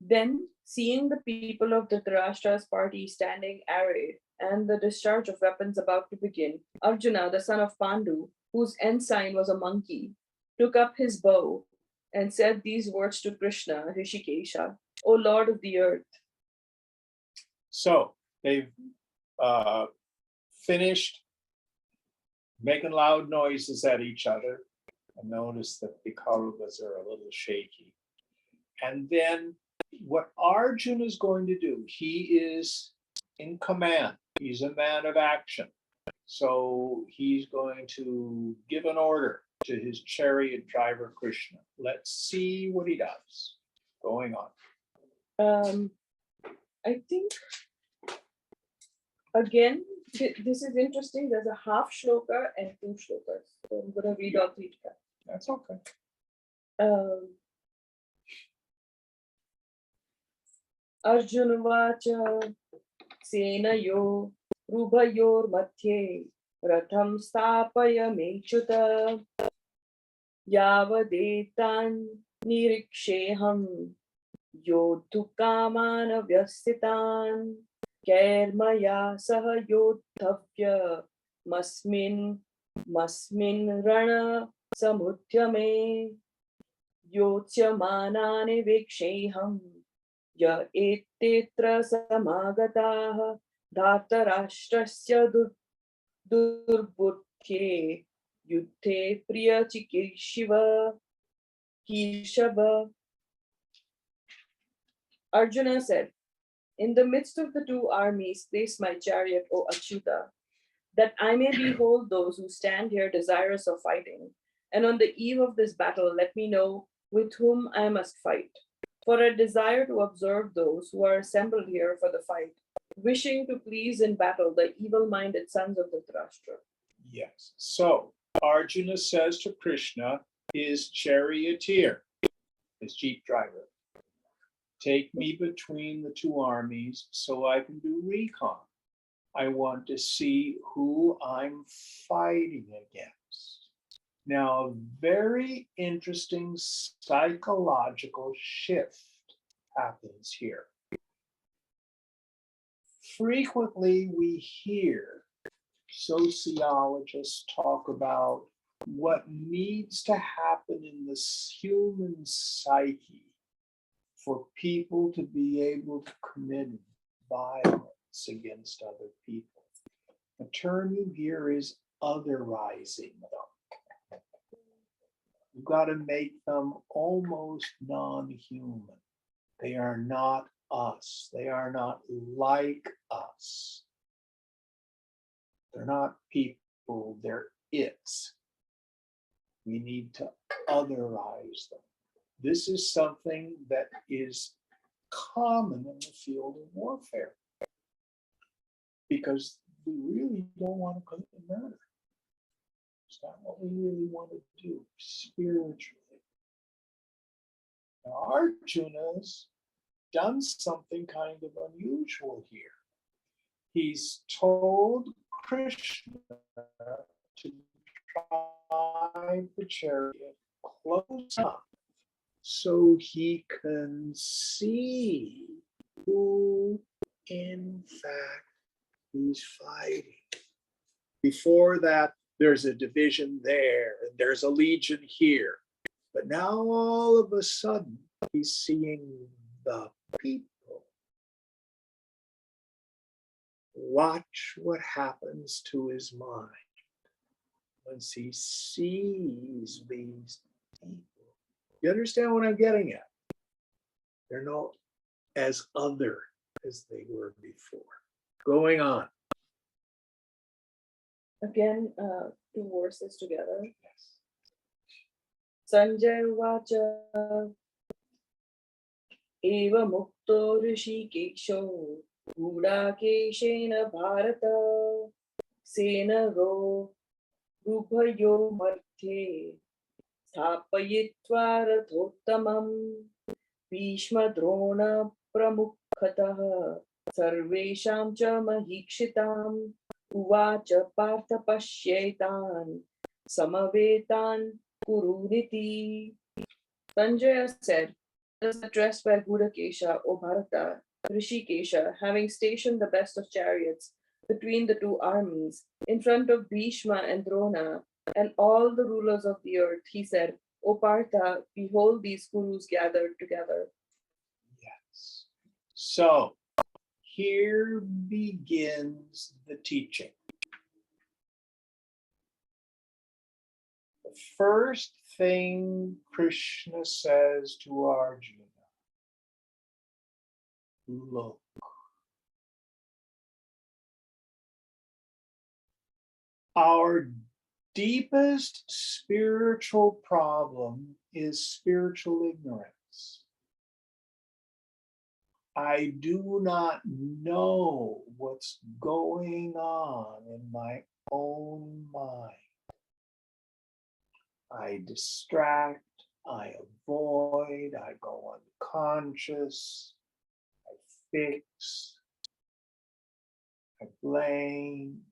Then, seeing the people of Dhritarashtra's party standing arrayed and the discharge of weapons about to begin, Arjuna, the son of Pandu, whose ensign was a monkey, took up his bow and said these words to Krishna, Rishikesha, O Lord of the earth. So they've finished making loud noises at each other. And notice that the Kauravas are a little shaky. And then what Arjuna is going to do, he is in command. He's a man of action. So he's going to give an order to his chariot driver, Krishna. Let's see what he does. Going on. I think, again, this is interesting. There's a half shloka and 2 shlokas. So I'm going to read all 3 together. That's okay. Arjuna Vacha Senayo Rubhayor Madhye Ratham Stapaya Mechuta Yavadetan Niriksheham Yodhukamana Vyasitan Kairmaya Saha Yodhavya Masmin Rana Samudhyame Yotyamanane Viksheham Ya etetra samagataha Dhartarashtrasya durbudhye Yudhe priya chikirshava Kirshava. Arjuna said, in the midst of the 2 armies, place my chariot, O Achyuta, that I may behold those who stand here desirous of fighting, and on the eve of this battle, let me know with whom I must fight. For I desire to observe those who are assembled here for the fight, wishing to please in battle the evil-minded sons of Dhritarashtra. Yes. So Arjuna says to Krishna, his charioteer, his jeep driver, take me between the two armies so I can do recon. I want to see who I'm fighting against. Now, a very interesting psychological shift happens here. Frequently, we hear sociologists talk about what needs to happen in this human psyche for people to be able to commit violence against other people. The term you hear is otherizing them. You've got to make them almost non-human. They are not us. They are not like us. They're not people, they're its. We need to otherize them. This is something that is common in the field of warfare because we really don't want to commit murder. It's not what we really want to do spiritually. Now, Arjuna's done something kind of unusual here. He's told Krishna to drive the chariot close up so he can see who in fact he's fighting. Before that, there's a division there, and there's a legion here. But now all of a sudden, he's seeing the people. Watch what happens to his mind once he sees these people. You understand what I'm getting at? They're not as other as they were before. Going on. Again, two verses together. Sanjay Vacha Eva Mukto Rishikesho Gudakeshena Bharata Sena Ro Rubhayo Marthe Sthapayitva Rathottamam Bhishma Drona Pramukhataha Sarvesham cha Mahikshitam Uvacha Partha Pashyetan Samavetan Kuruniti. Sanjaya said, "Thus addressed by Gudakesha, O Bharata, Rishikesha, having stationed the best of chariots between the two armies, in front of Bhishma and Drona, and all the rulers of the earth, he said, O Partha, behold these Kurus gathered together." Yes. So here begins the teaching. The first thing Krishna says to Arjuna, look. Our deepest spiritual problem is spiritual ignorance. I do not know what's going on in my own mind. I distract, I avoid, I go unconscious, I fix, I blame.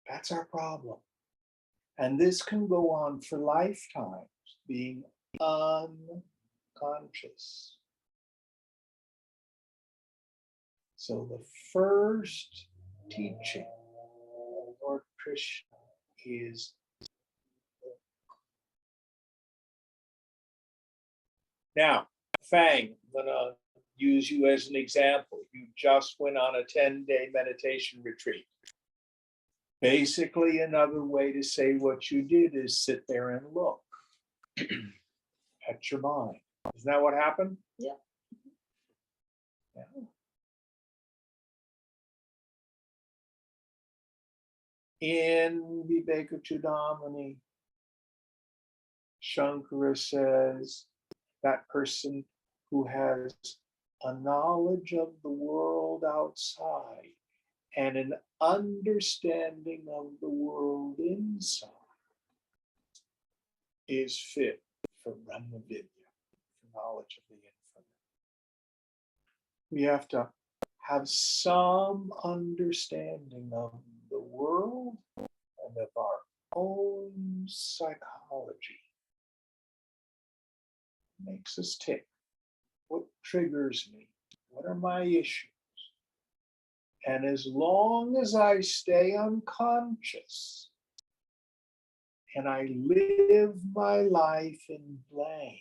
That's our problem. And this can go on for lifetimes, being unconscious. So the first teaching of Lord Krishna is now, Fang, I'm gonna use you as an example. You just went on a 10-day meditation retreat. Basically, another way to say what you did is sit there and look at your mind. Isn't that what happened? Yeah. Yeah. In Vivekachudamani, Shankara says that person who has a knowledge of the world outside and an understanding of the world inside is fit for Brahmavidya, for knowledge of the infinite. We have to have some understanding of the world and of our own psychology. Makes us tick. What triggers me? What are my issues? And as long as I stay unconscious and I live my life in blame,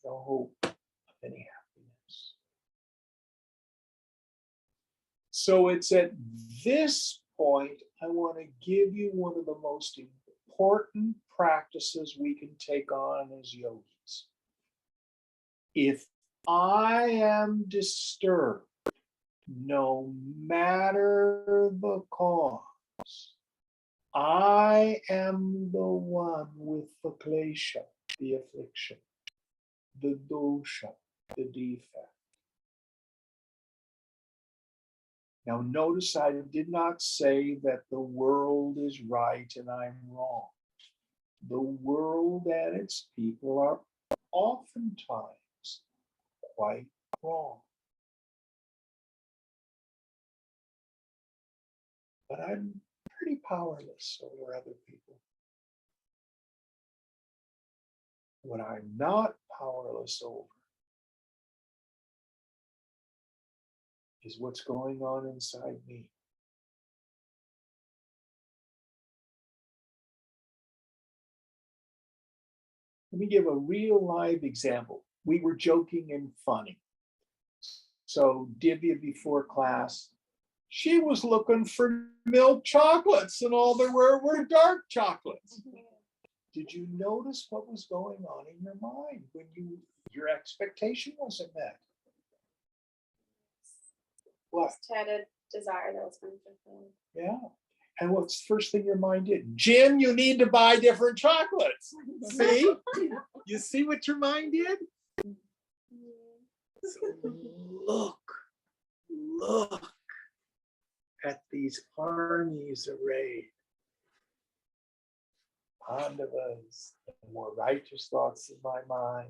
no hope of any happiness. So it's at this point I want to give you one of the most important practices we can take on as yogis. If I am disturbed, no matter the cause, I am the one with the klesha, the affliction, the dosha, the defect. Now notice I did not say that the world is right and I'm wrong. The world and its people are oftentimes quite wrong. But I'm pretty powerless over other people. What I'm not powerless over is what's going on inside me. Let me give a real live example. We were joking and funny. So Divya before class, she was looking for milk chocolates and all there were dark chocolates. Did you notice what was going on in your mind when your expectation wasn't met? What? Just had a desire that was unfulfilled. Yeah. And what's the first thing your mind did? Jim, you need to buy different chocolates. See? You see what your mind did? So look at these armies arrayed. Pandavas, the more righteous thoughts in my mind.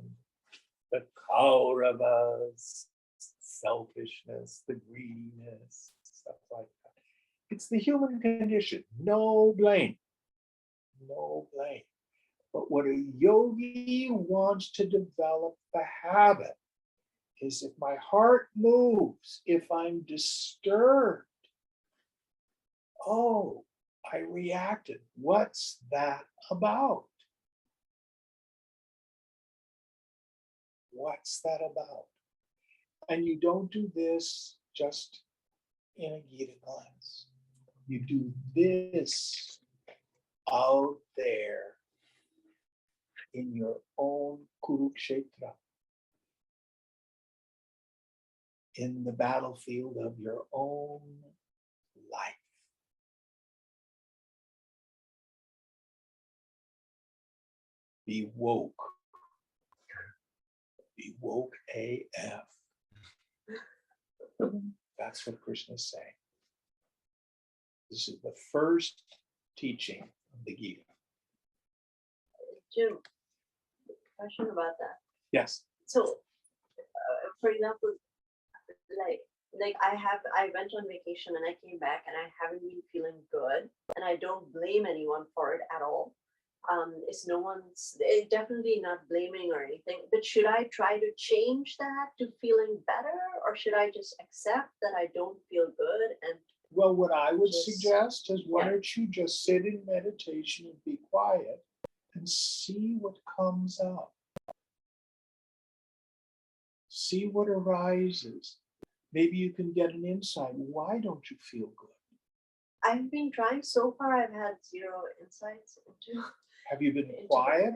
The Kauravas, selfishness, the greediness, stuff like that. It's the human condition. No blame. No blame. But what a yogi wants to develop the habit is if my heart moves, if I'm disturbed, oh, I reacted. What's that about? What's that about? And you don't do this just in a Gita class. You do this out there in your own Kurukshetra, in the battlefield of your own life. Be woke. Be woke AF. That's what Krishna is saying. This is the first teaching of the Gita. Jim, question about that. Yes. So, for example, like I went on vacation and I came back and I haven't been feeling good, and I don't blame anyone for it at all. It's definitely not blaming or anything, but should I try to change that to feeling better, or should I just accept that I don't feel good? And Well, what I would Just- suggest is why yeah. don't you just sit in meditation and be quiet and see what comes up. See what arises. Maybe you can get an insight. Why don't you feel good? I've been trying so far, I've had zero insights into Have you been Into- quiet,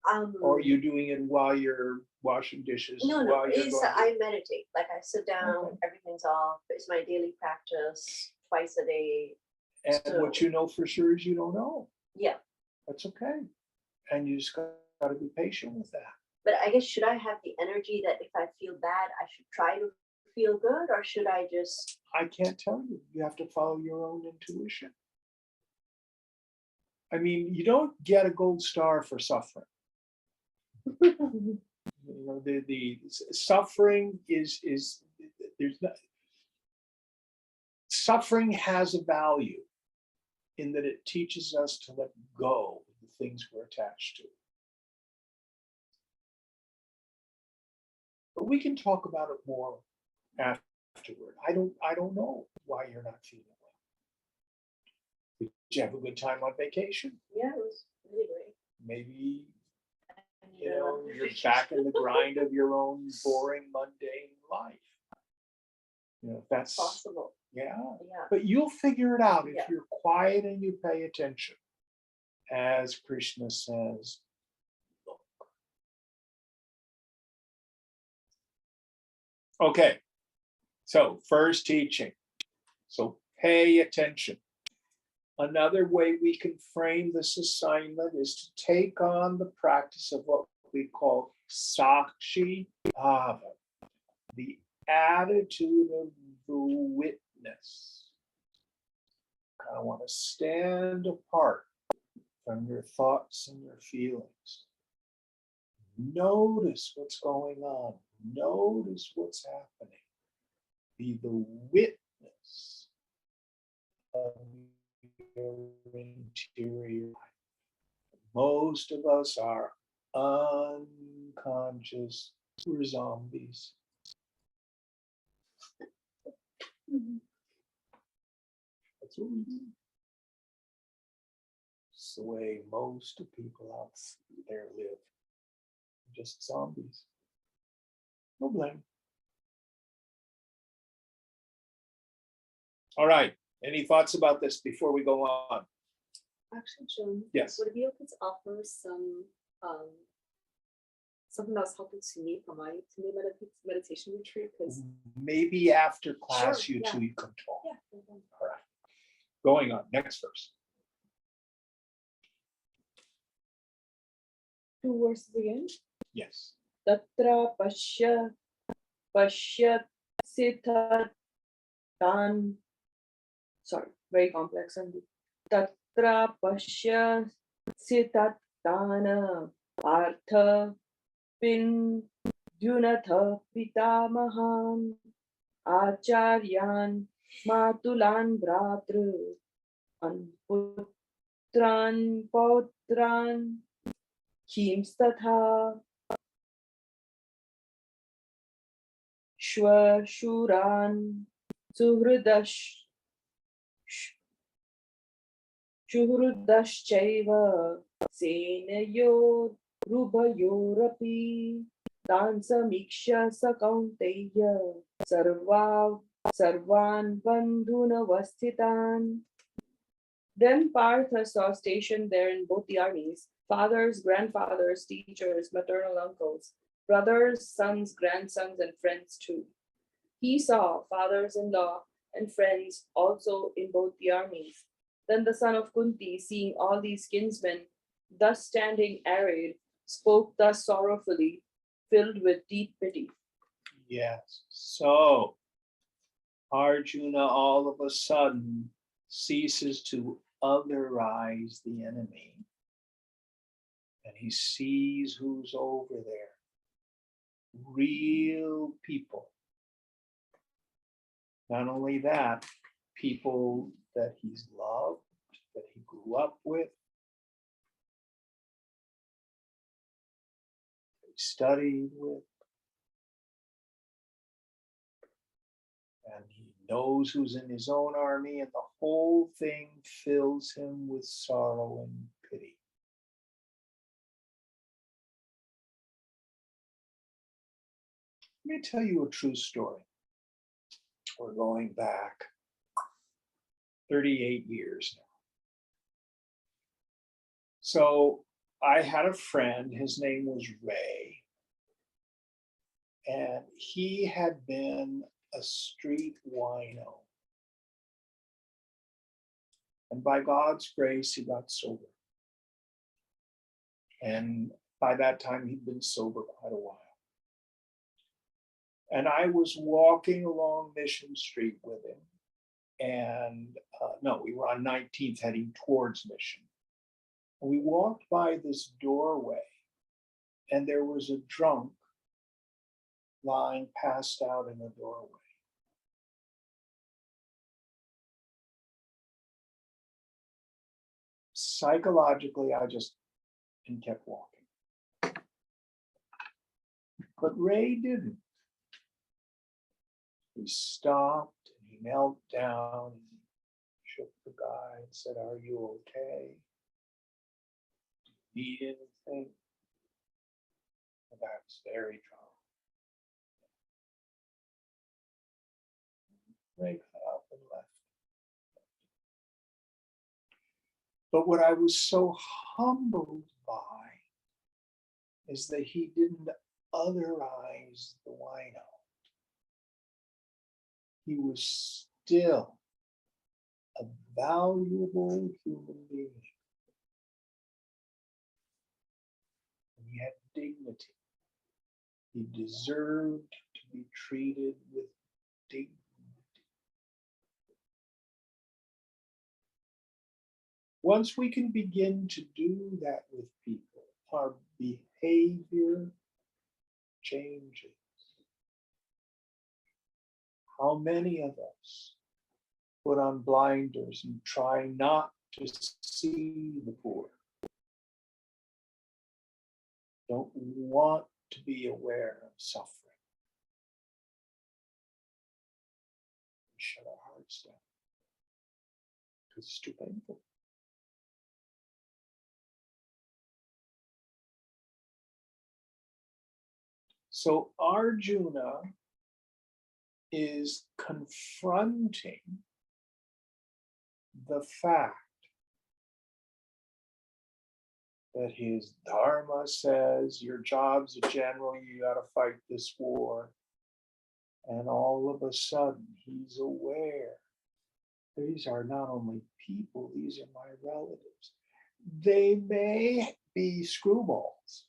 or are um you doing it while you're washing dishes? no, while you're it's going to- I meditate. Like I sit down, Okay. everything's off. It's my daily practice twice a day. And what So- you know for sure is you don't know. Yeah, That's okay. And you just got to be patient with that. but I guess should I have the energy that if I feel bad, I should try to feel good, or should I just? I can't tell you. You have to follow your own intuition. I mean, you don't get a gold star for suffering. You know, the suffering is there's not, suffering has a value in that it teaches us to let go of the things we're attached to. But we can talk about it more afterward. I don't know why you're not feeling well. Did you have a good time on vacation? Yeah, it was really great. Maybe And, you know you're back in the grind of your own boring, mundane life. You know, that's possible. yeah. Yeah. But you'll figure it out if Yeah. you're quiet and you pay attention. As Krishna says, look. Okay, so first teaching. So pay attention. Another way we can frame this assignment is to take on the practice of what we call Sakshi Bhava, the attitude of the witness. I want to stand apart from your thoughts and your feelings. Notice what's going on. Notice what's happening. Be the witness of your interior life. Most of us are unconscious. We're zombies. That's what we do. It's the way most people out there live. Just zombies. No blame. All right. Any thoughts about this before we go on? Actually, John, Yes. would it be okay to offer some something that's helpful to me for my meditation retreat? Because Maybe after class, Sure, you yeah. two you can talk. yeah, All right. Going on. Next verse. 2 verses again. Yes. Tatra pashyasithatan. Sorry, very complex. And Tatra pashyasithatan artha pindyunatha pitamaham acharyan matulan bratru anputran pautran Kimstatha Shwashuran Shuhrudaschaiva Senayor Rubhayorapi Tan Samiksha Sakaunteya Sarvan Bandhunavasthitan. Then Partha saw stationed there in both the armies fathers, grandfathers, teachers, maternal uncles, brothers, sons, grandsons, and friends too. He saw fathers-in-law and friends also in both the armies. Then the son of Kunti, seeing all these kinsmen thus standing arrayed, spoke thus sorrowfully, filled with deep pity. Yes. So Arjuna all of a sudden ceases to otherize the enemy. And he sees who's over there. Real people. Not only that, people that he's loved, that he grew up with, that he studied with. And he knows who's in his own army, and the whole thing fills him with sorrow and pity. Let me tell you a true story. We're going back 38 years now. So I had a friend, his name was Ray, and he had been a street wino. And by God's grace, he got sober. And by that time, he'd been sober quite a while. And I was walking along Mission Street with him. And no, we were on 19th heading towards Mission. And we walked by this doorway, and there was a drunk lying passed out in the doorway. Psychologically, I just kept walking. But Ray didn't. He stopped and he knelt down and shook the guy and said, "Are you okay? Do you need anything?" The guy was very drunk. Ray got up and left. But what I was so humbled by is that he didn't otherize the wino. He was still a valuable human being. He had dignity. He deserved to be treated with dignity. Once we can begin to do that with people, our behavior changes. How many of us put on blinders and try not to see the poor? Don't want to be aware of suffering. We shut our hearts down because it's too painful. So Arjuna is confronting the fact that his dharma says your job's a general, you got to fight this war. And all of a sudden, he's aware these are not only people, these are my relatives. They may be screwballs.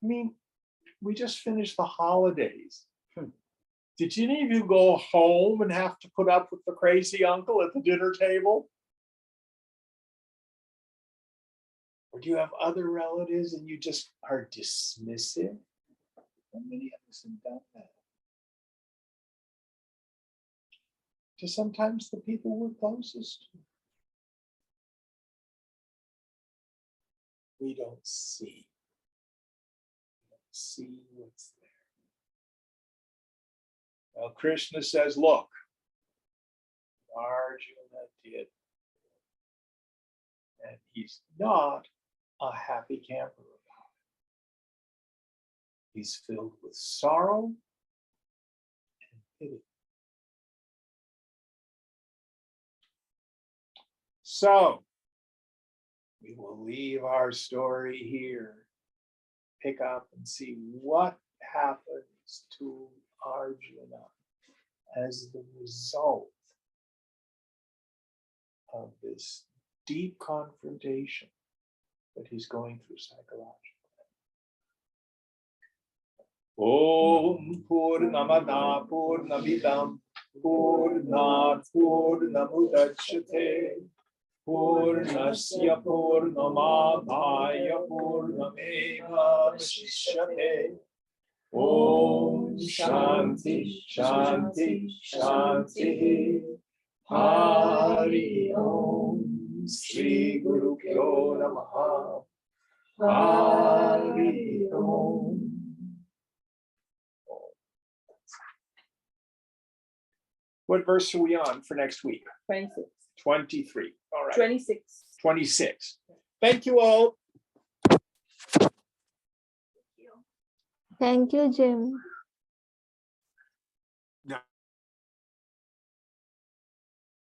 I mean, we just finished the holidays. Did any of you go home and have to put up with the crazy uncle at the dinner table? Or do you have other relatives and you just are dismissive? How many of us have done that? To sometimes the people we're closest to. We don't see. See what's there. Now Krishna says, look, Arjuna did. And he's not a happy camper about it. He's filled with sorrow and pity. So we will leave our story here. Pick up and see what happens to Arjuna as the result of this deep confrontation that he's going through psychologically. Om Purnamada Purnamidam Purnat Purnamudachyate Purnasya Purnamadaya Purnameva Vashishyate. Om Shanti Shanti Shanti. Hari Om Sri Guru Pyo Namaha. Hari Om. What verse are we on for next week? 26. 23. All right. 26. 26. Thank you all. Thank you, Jim.